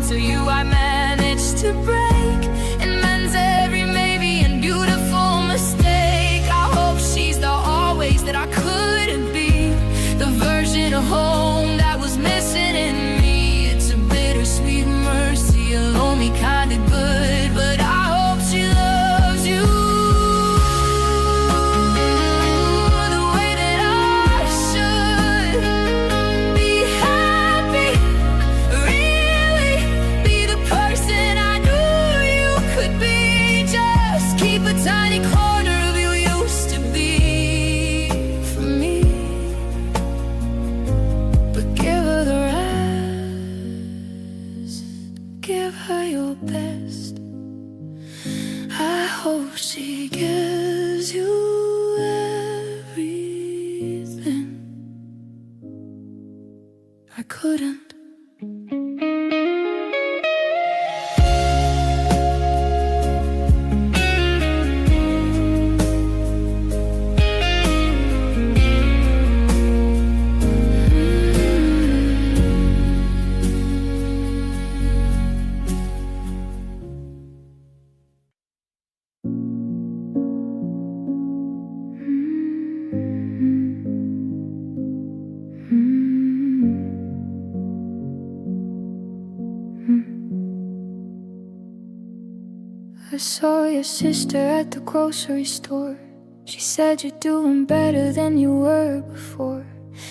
So you I managed to break, and mends every maybe and beautiful mistake. I hope she's the always that I couldn't be, the version of home that was missing in me. It's a bittersweet mercy, a lonely kind of good, but I hope she loves you the way that I should. her best. I hope she gives you everything I couldn't. I saw your sister at the grocery store. She said you're doing better than you were before.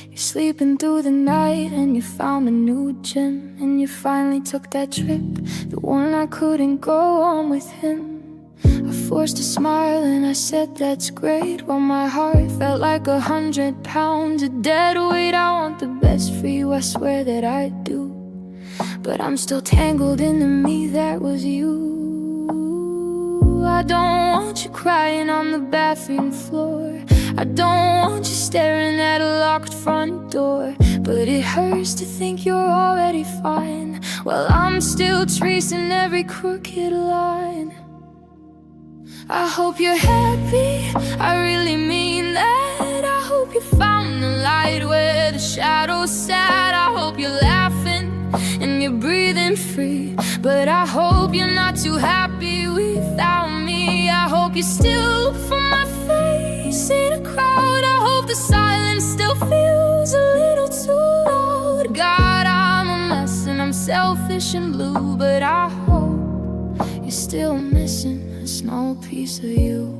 You're sleeping through the night and you found a new gym. And you finally took that trip, the one I couldn't go on with him. I forced a smile and I said that's great, while my heart felt like 100 pounds of dead weight. I want the best for you, I swear that I do, but I'm still tangled in the me that was you. I don't want you crying on the bathroom floor. I don't want you staring at a locked front door. But it hurts to think you're already fine, while I'm still tracing every crooked line. I hope you're happy, I really mean that. I hope you found the light where the shadows sat. I hope you're laughing and you're breathing free, but I hope you're not too happy without me. I hope you still look for my face in a crowd. I hope the silence still feels a little too loud. God, I'm a mess and I'm selfish and blue, but I hope you're still missing a small piece of you.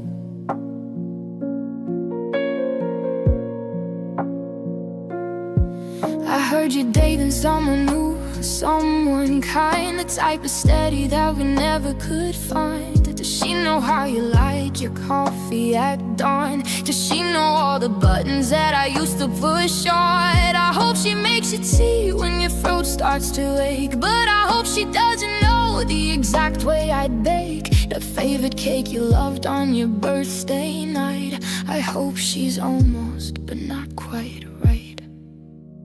I heard you're dating someone new, someone kind, the type of steady that we never could find. Does she know how you like your coffee at dawn? Does she know all the buttons that I used to push on? I hope she makes you tea when your throat starts to ache, but I hope she doesn't know the exact way I'd bake the favorite cake you loved on your birthday night. I hope she's almost, but not quite right.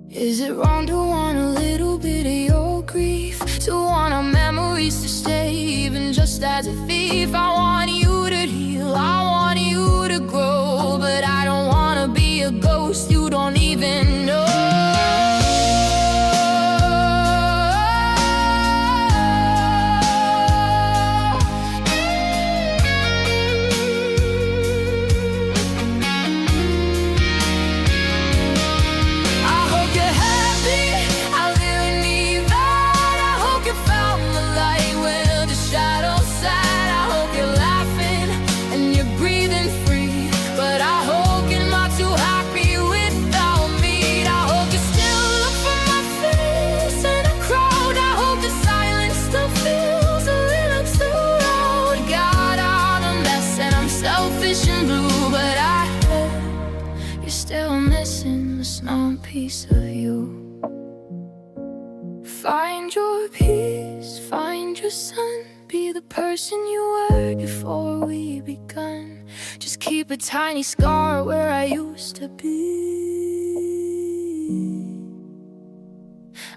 Is it wrong to want a little bit of your grief, to want our memories to stay, even just as a thief? I want you to heal, I want you to grow, but I don't want to be a ghost you don't even know. Piece of you. Find your peace, find your sun, be the person you were before we begun. Just keep a tiny scar where I used to be.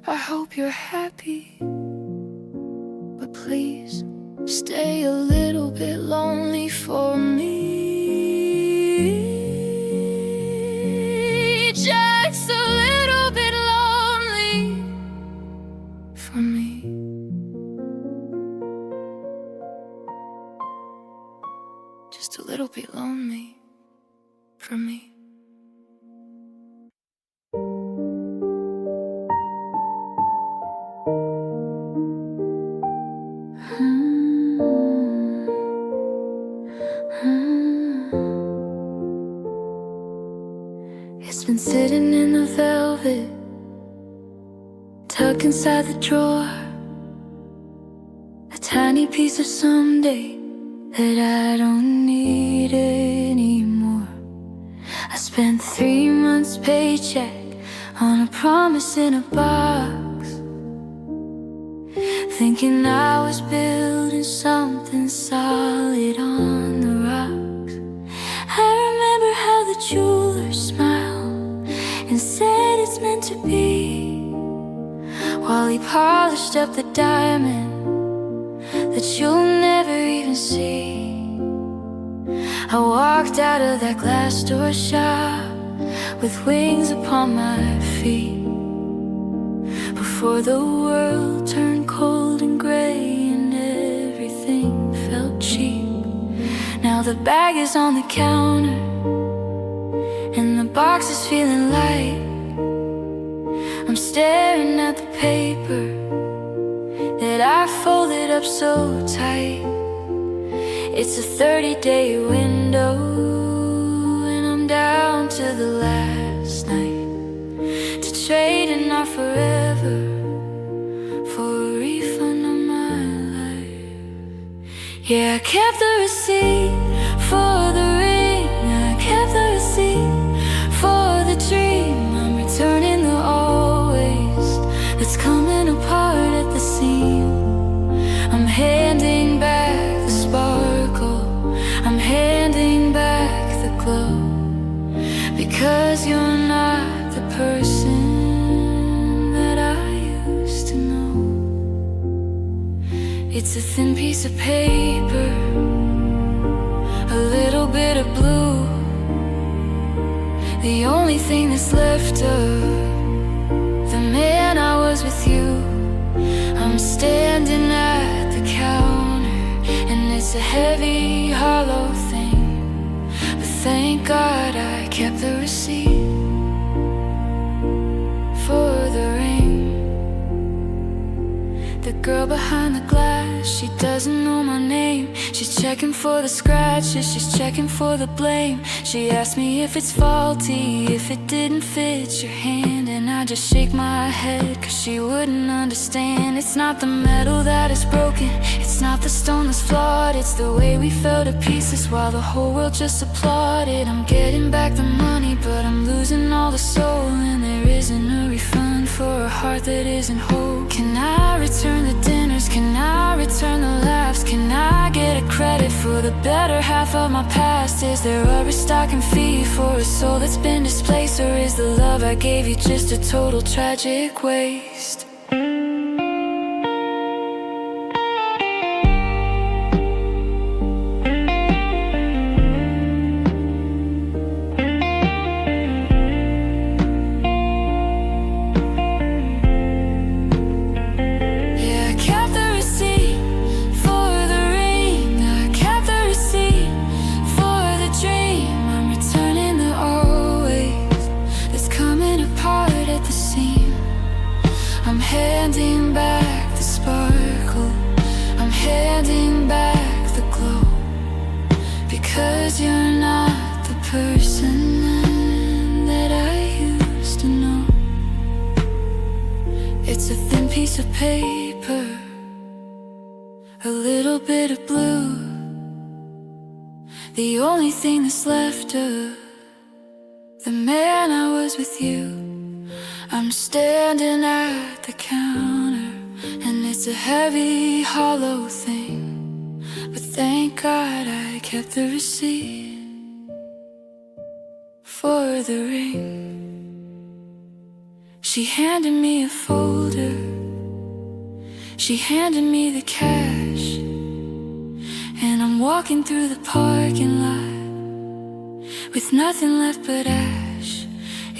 I hope you're happy, but please stay a little bit lonely for me. Just a little bit lonely for me. Just a little bit lonely for me. It's been sitting in the velvet, tucked inside the drawer, a tiny piece of someday that I don't need anymore. I spent 3 months' paycheck on a promise in a box. thinking I was building something solid on the rocks. I remember how the jeweler smiled and said it's meant to be, while he polished up the diamond that you'll never even see. I walked out of that glass door shop with wings upon my feet, before the world turned cold and gray and everything felt cheap. Now the bag is on the counter and the box is feeling light. I'm staring at the paper that I folded up so tight. It's a 30-day window and I'm down to the last night to trade in our forever for a refund on my life. Yeah, I kept the receipt for the ring, I kept the receipt for the dream. I'm returning the always that's coming apart at the seam. I'm handing back the sparkle, I'm handing back the glow, because you're not the person that I used to know. It's a thin piece of paper, a little bit of blue, the only thing that's left of the man I was with you. I'm standing at the counter and it's a heavy, hollow thing, but thank God I kept the receipt for the ring. The girl behind the glass, she doesn't know my name. She's checking for the scratches, she's checking for the blame. She asked me if it's faulty, if it didn't fit your hand, and I just shake my head, cause she wouldn't understand. It's not the metal that is broken, it's not the stone that's flawed, it's the way we fell to pieces while the whole world just applauded. I'm getting back the money, but I'm losing all the soul, and there isn't a refund for a heart that isn't whole. Can I return the dinners? Can I return the laughs? Can I get a credit for the better half of my past? Is there a restocking fee for a soul that's been displaced, or is the love I gave you just a total tragic waste? I'm handing back the sparkle, I'm handing back the glow, because you're not the person that I used to know. It's a thin piece of paper, a little bit of blue, the only thing that's left of the man I was with you. I'm standing at the counter and it's a heavy, hollow thing, but thank God I kept the receipt for the ring. She handed me a folder, she handed me the cash, and I'm walking through the parking lot with nothing left but ash.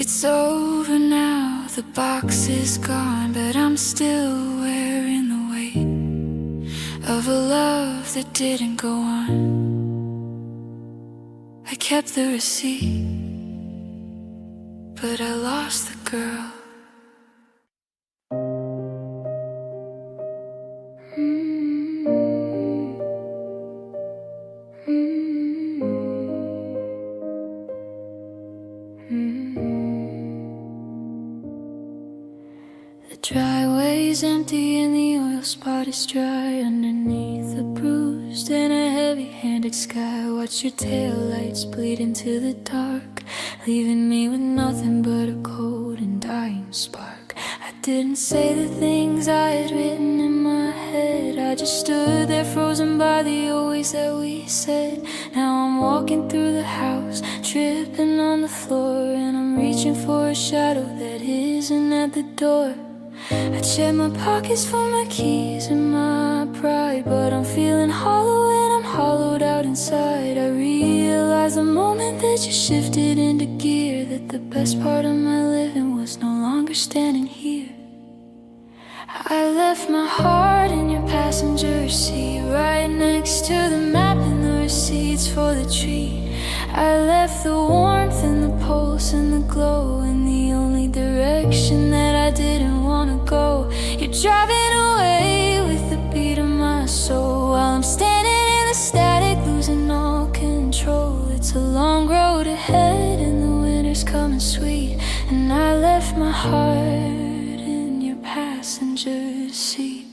It's over now, the box is gone, but I'm still wearing the weight of a love that didn't go on. I kept the receipt, but I lost the girl. The driveway's empty and the oil spot is dry underneath the bruised and a heavy-handed sky. Watch your taillights bleed into the dark, leaving me with nothing but a cold and dying spark. I didn't say the things I had written in my head, head. I just stood there frozen by the always that we said. Now I'm walking through the house, tripping on the floor, and I'm reaching for a shadow that isn't at the door. I check my pockets for my keys and my pride, but I'm feeling hollow and I'm hollowed out inside. I realized the moment that you shifted into gear that the best part of my living was no longer standing here. I left my heart in your passenger seat, right next to the map and the receipts for the treat. I left the warmth and the pulse and the glow in the only direction that I didn't want to go. You're driving away with the beat of my soul while I'm standing in the static, losing all control. It's a long road ahead and the winter's coming sweet, and I left my heart in your passenger seat.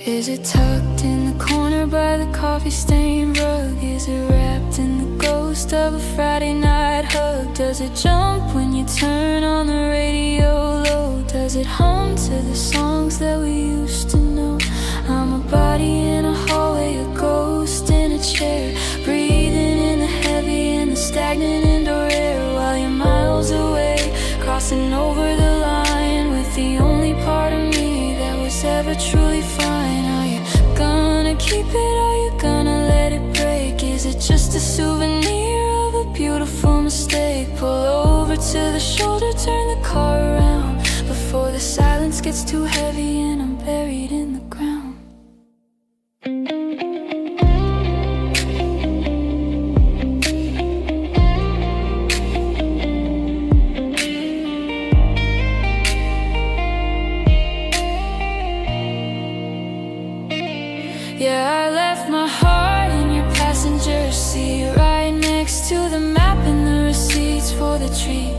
Is it tucked in the corner by the coffee-stained rug? Is it wrapped in the ghost of a Friday night hug? Does it jump when you turn on the radio low? Does it hum to the songs that we used to know? I'm a body in a hallway, a ghost in a chair, breathing in the heavy and the stagnant indoor air, while you're miles away, crossing over the line with the only part of me that was ever truly fine. Are you gonna keep it? Are you gonna let it break? Is it just a souvenir of a beautiful mistake? Pull over to the shoulder, turn the car around before the silence gets too heavy and I'm buried in the ground. Yeah, I left my heart in your passenger seat, right next to the map and the receipts for the treat.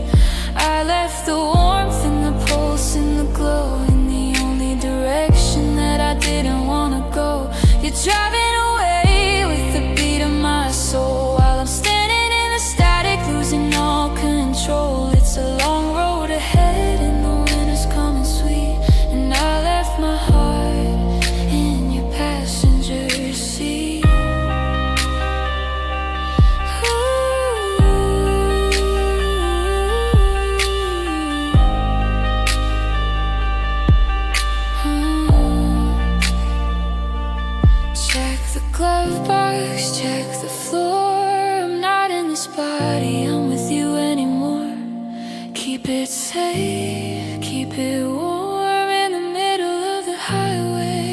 I left the warmth and the pulse and the glow in the only direction that I didn't want to go. You're driving away with the beat of my soul while I'm standing in the static, losing all control. It's a long road ahead and the winter's coming sweet, and I left my heart in your passenger seat. Check the glove box, check the floor. I'm not in this body, I'm with you anymore. Keep it safe, keep it warm in the middle of the highway,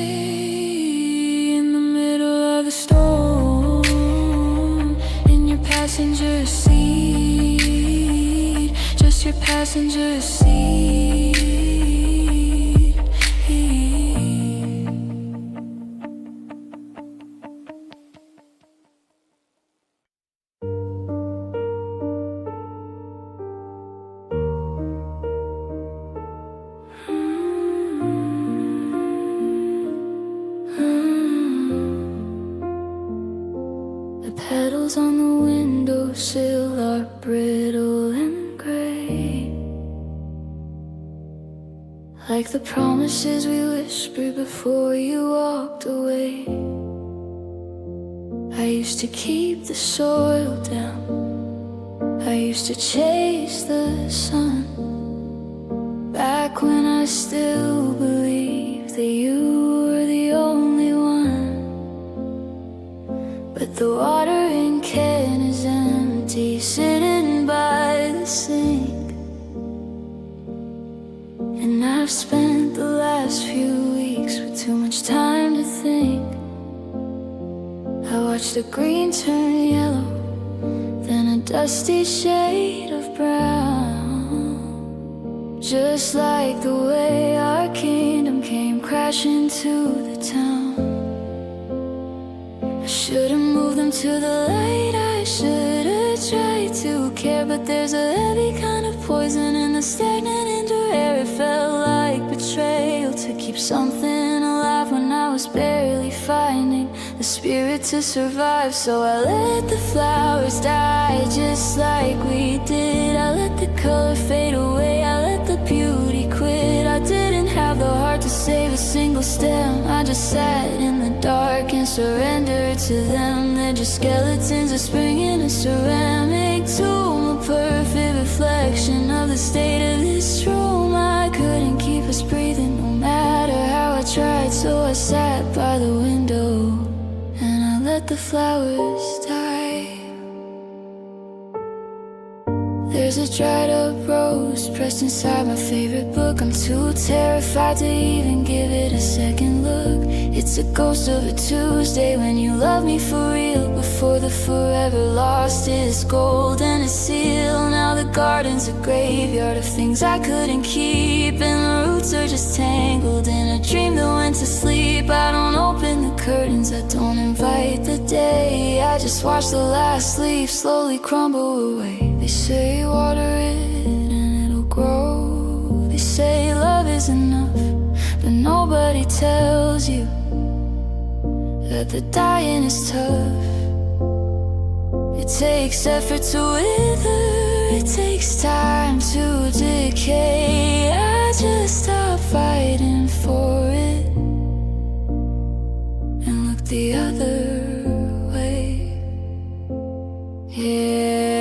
in the middle of the storm. In your passenger seat, just your passenger seat. The petals on the windowsill are brittle and gray, like the promises we whispered before you walked away. I used to keep the soil down, I used to chase the sun, back when I still believed that you were the only one. But the watering can is empty, sitting by the sink, and I've spent the last few weeks with too much time to think. I watched the green turn yellow, then a dusty shade of brown, just like the way our kingdom came crashing to the town. I should've moved them to the light, I should've tried to care, but there's a heavy kind of poison in the stagnant indoor air. It felt like betrayal to keep something alive when I was barely finding the spirit to survive. So I let the flowers die just like we did. I let the color fade away, I let the beauty quit. I didn't have the single stem. I just sat in the dark and surrendered to them. They're just skeletons of spring in a ceramic tomb, a perfect reflection of the state of this room. I couldn't keep us breathing no matter how I tried, so I sat by the window and I let the flowers die. There's a dried up rose pressed inside my favorite book. I'm too terrified to even give it a second look. It's a ghost of a Tuesday when you loved me for real, before the forever lost is gold and it's sealed. Now the garden's a graveyard of things I couldn't keep, and the roots are just tangled in a dream that went to sleep. I don't open the curtains, I don't invite the day, I just watch the last leaf slowly crumble away. They say water it and it'll grow. They say love is enough, but nobody tells you that the dying is tough. It takes effort to wither, it takes time to decay. I just stopped fighting for it and looked the other way. Yeah.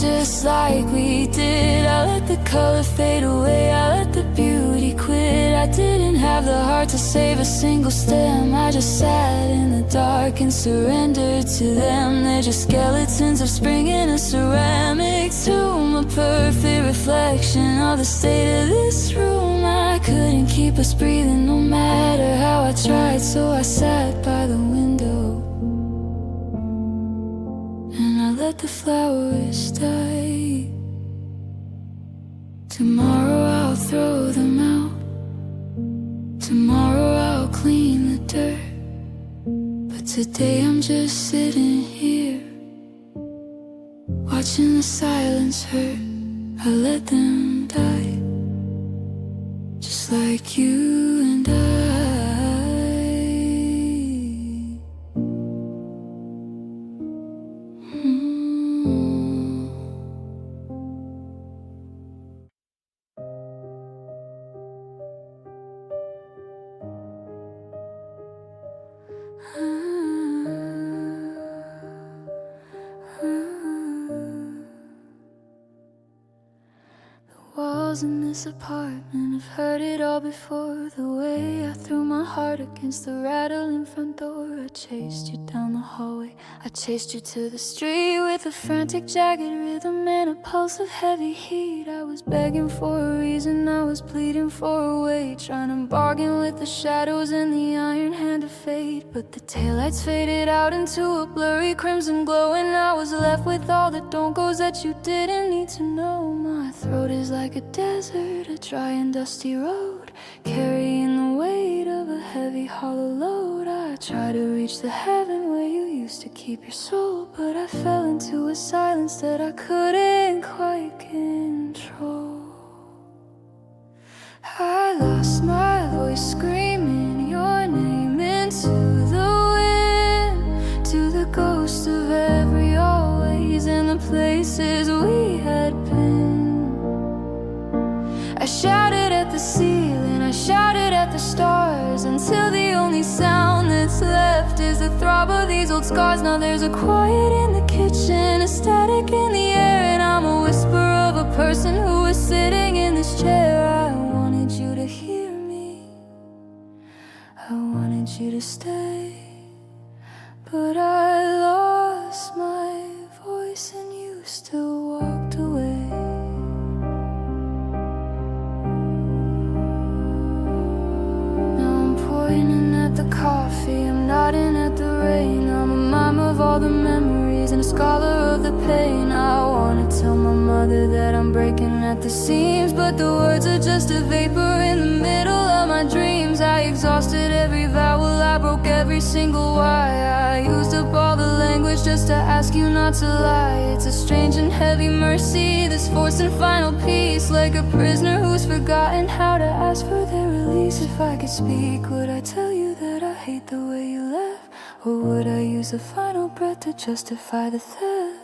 Just like we did, I let the color fade away, I let the beauty quit. I didn't have the heart to save a single stem. I just sat in the dark and surrendered to them. They're just skeletons of spring in a ceramic tomb, a perfect reflection of the state of this room. I couldn't keep us breathing no matter how I tried, so I sat by the window and I let the flowers die. Tomorrow I'll throw them out, tomorrow I'll clean the dirt, but today I'm just sitting here, watching the silence hurt. I let them die, just like you and I. In this apartment, I've heard it all before. The way I threw my heart against the rattling front door. I chased you down the hallway, I chased you to the street with a frantic, jagged rhythm and a pulse of heavy heat. I was begging for a reason, I was pleading for a way, trying to bargain with the shadows and the iron hand of fate. But the taillights faded out into a blurry crimson glow, and I was left with all the don't goes that you didn't need to know. My throat is like a desert, a dry and dusty road, carrying the weight of a heavy hollow load. I tried to reach the heaven where you used to keep your soul, but I fell into a silence that I couldn't quite control. I lost my voice screaming your name into the wind, to the ghost of every always and the places we had been. I shouted at the ceiling, I shouted at the stars, until the only sound that's left is the throb of these old scars. Now there's a quiet in the kitchen, a static in the air, and I'm a whisper of a person who is sitting in this chair. I wanted you to hear me, I wanted you to stay, but I lost my voice and you still walked away. Pointing at the coffee, I'm nodding at the rain. I'm a mime of all the memories and a scholar of the pain. I wanted tell my mother that I'm breaking at the seams, but the words are just a vapor in the middle of my dreams. I exhausted every vowel, I broke every single why. I used up all the language just to ask you not to lie. It's a strange and heavy mercy, this forced and final peace, like a prisoner who's forgotten how to ask for their release. If I could speak, would I tell you that I hate the way you left? Or would I use the final breath to justify the theft?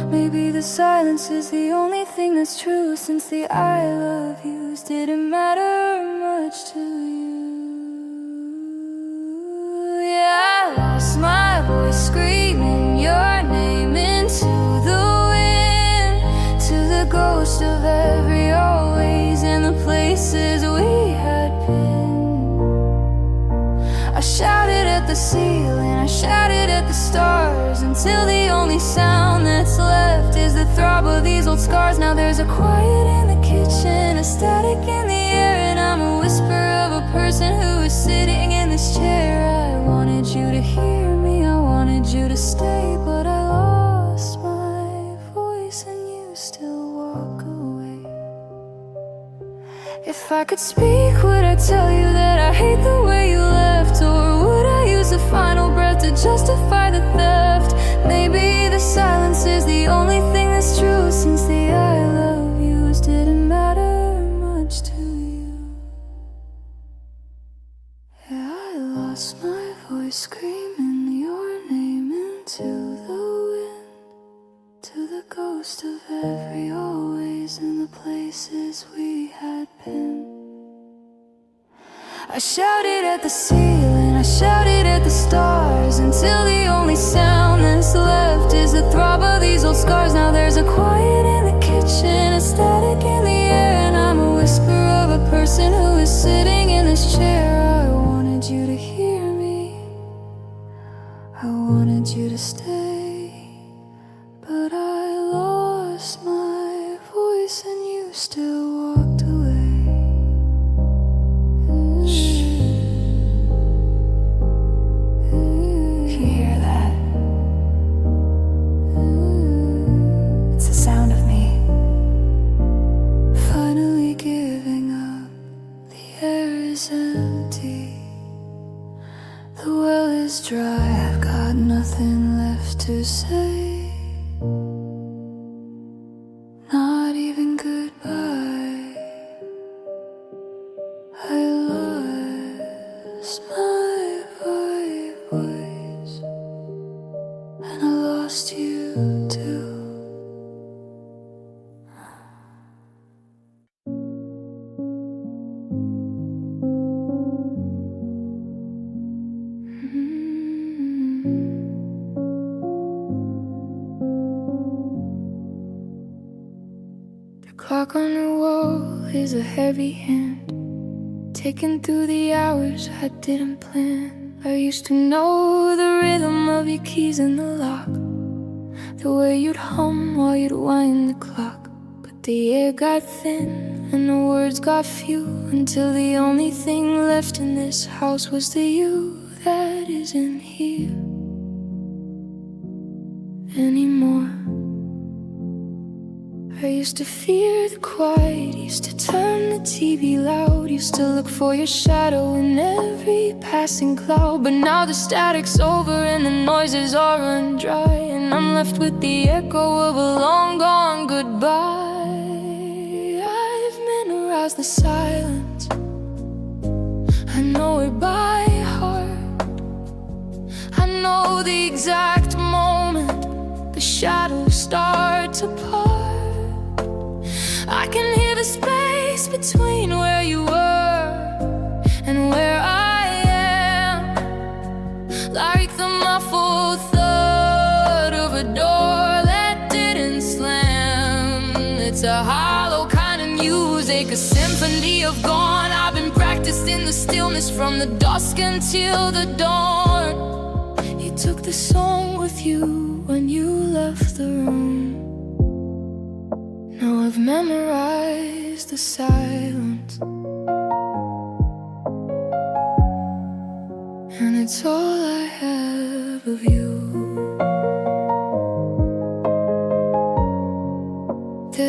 Maybe the silence is the only thing that's true, since the I love yous didn't matter much to you. Yeah, I lost my voice screaming your name into the wind, to the ghost of every always and the places we had been. I shouted at the ceiling, I shouted at the stars, until the only sound that's left is the throb of these old scars. Now there's a quiet in the kitchen, a static in the air, and I'm a whisper of a person who is sitting in this chair. I wanted you to hear me, I wanted you to stay, but I lost my voice and you still walk away. If I could speak, would I tell you that I hate the way you left? Or would I use the final breath to justify the theft? Maybe the silence is the only thing that's true, since the I love yous didn't matter much to you. Yeah, I lost my voice screaming your name into the wind, to the ghost of every always and the places we had been. I shouted at the ceiling, I shouted at the stars, until the only sound that's left is the throb of these old scars. Now there's a quiet in the kitchen, a static in the air, and I'm a whisper of a person who is sitting in this chair. I wanted you to hear me, I wanted you to stay, but I lost my voice and you still walked away. Dry, I've got nothing left to say, not even goodbye. I lost my voice, and I lost you too. Clock on the wall is a heavy hand, ticking through the hours I didn't plan. I used to know the rhythm of your keys in the lock, the way you'd hum while you'd wind the clock. But the air got thin and the words got few, until the only thing left in this house was the you that isn't here anymore. I used to fear the quiet, used to turn the TV loud, used to look for your shadow in every passing cloud. But now the static's over and the noises are run dry, and I'm left with the echo of a long gone goodbye. I've memorized the silence, I know it by heart. I know the exact moment the shadows start to part. I can hear the space between where you were and where I am, like the muffled thud of a door that didn't slam. It's a hollow kind of music, a symphony of gone. I've been practicing the stillness from the dusk until the dawn. You took the song with you when you left the room. Now I've memorized the silence, and it's all I have of you.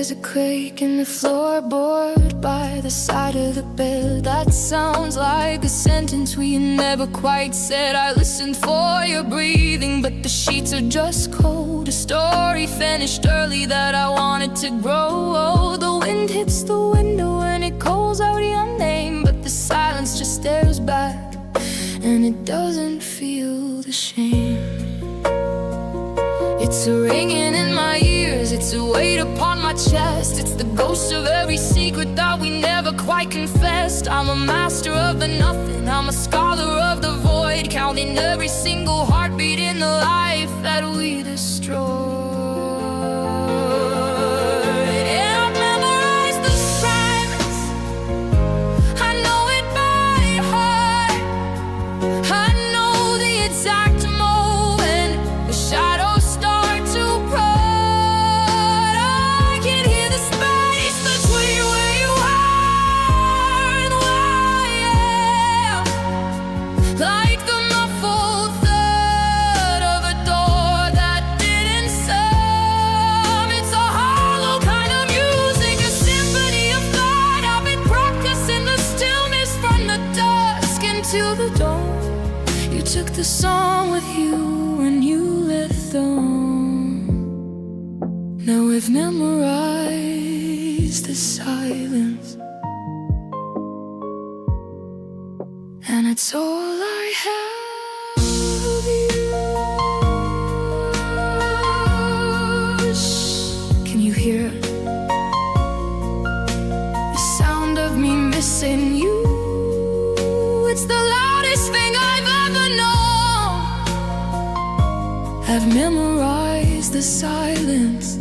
There's a creak in the floorboard by the side of the bed. That sounds like a sentence we never quite said. I listened for your breathing, but the sheets are just cold. A story finished early that I wanted to grow. Oh, the wind hits the window and it calls out your name, but the silence just stares back and it doesn't feel the shame. It's a ringing in my ears, it's a weight upon my chest. It's the ghost of every secret that we never quite confessed. I'm a master of the nothing, I'm a scholar of the void, counting every single heartbeat in the life that we destroyed. Till the dawn, you took the song with you when you left on. Now we've memorized the silence, and it's all I have of you. Shh, can you hear it? The sound of me missing you. It's the loudest thing I've ever known. I've memorized the silence,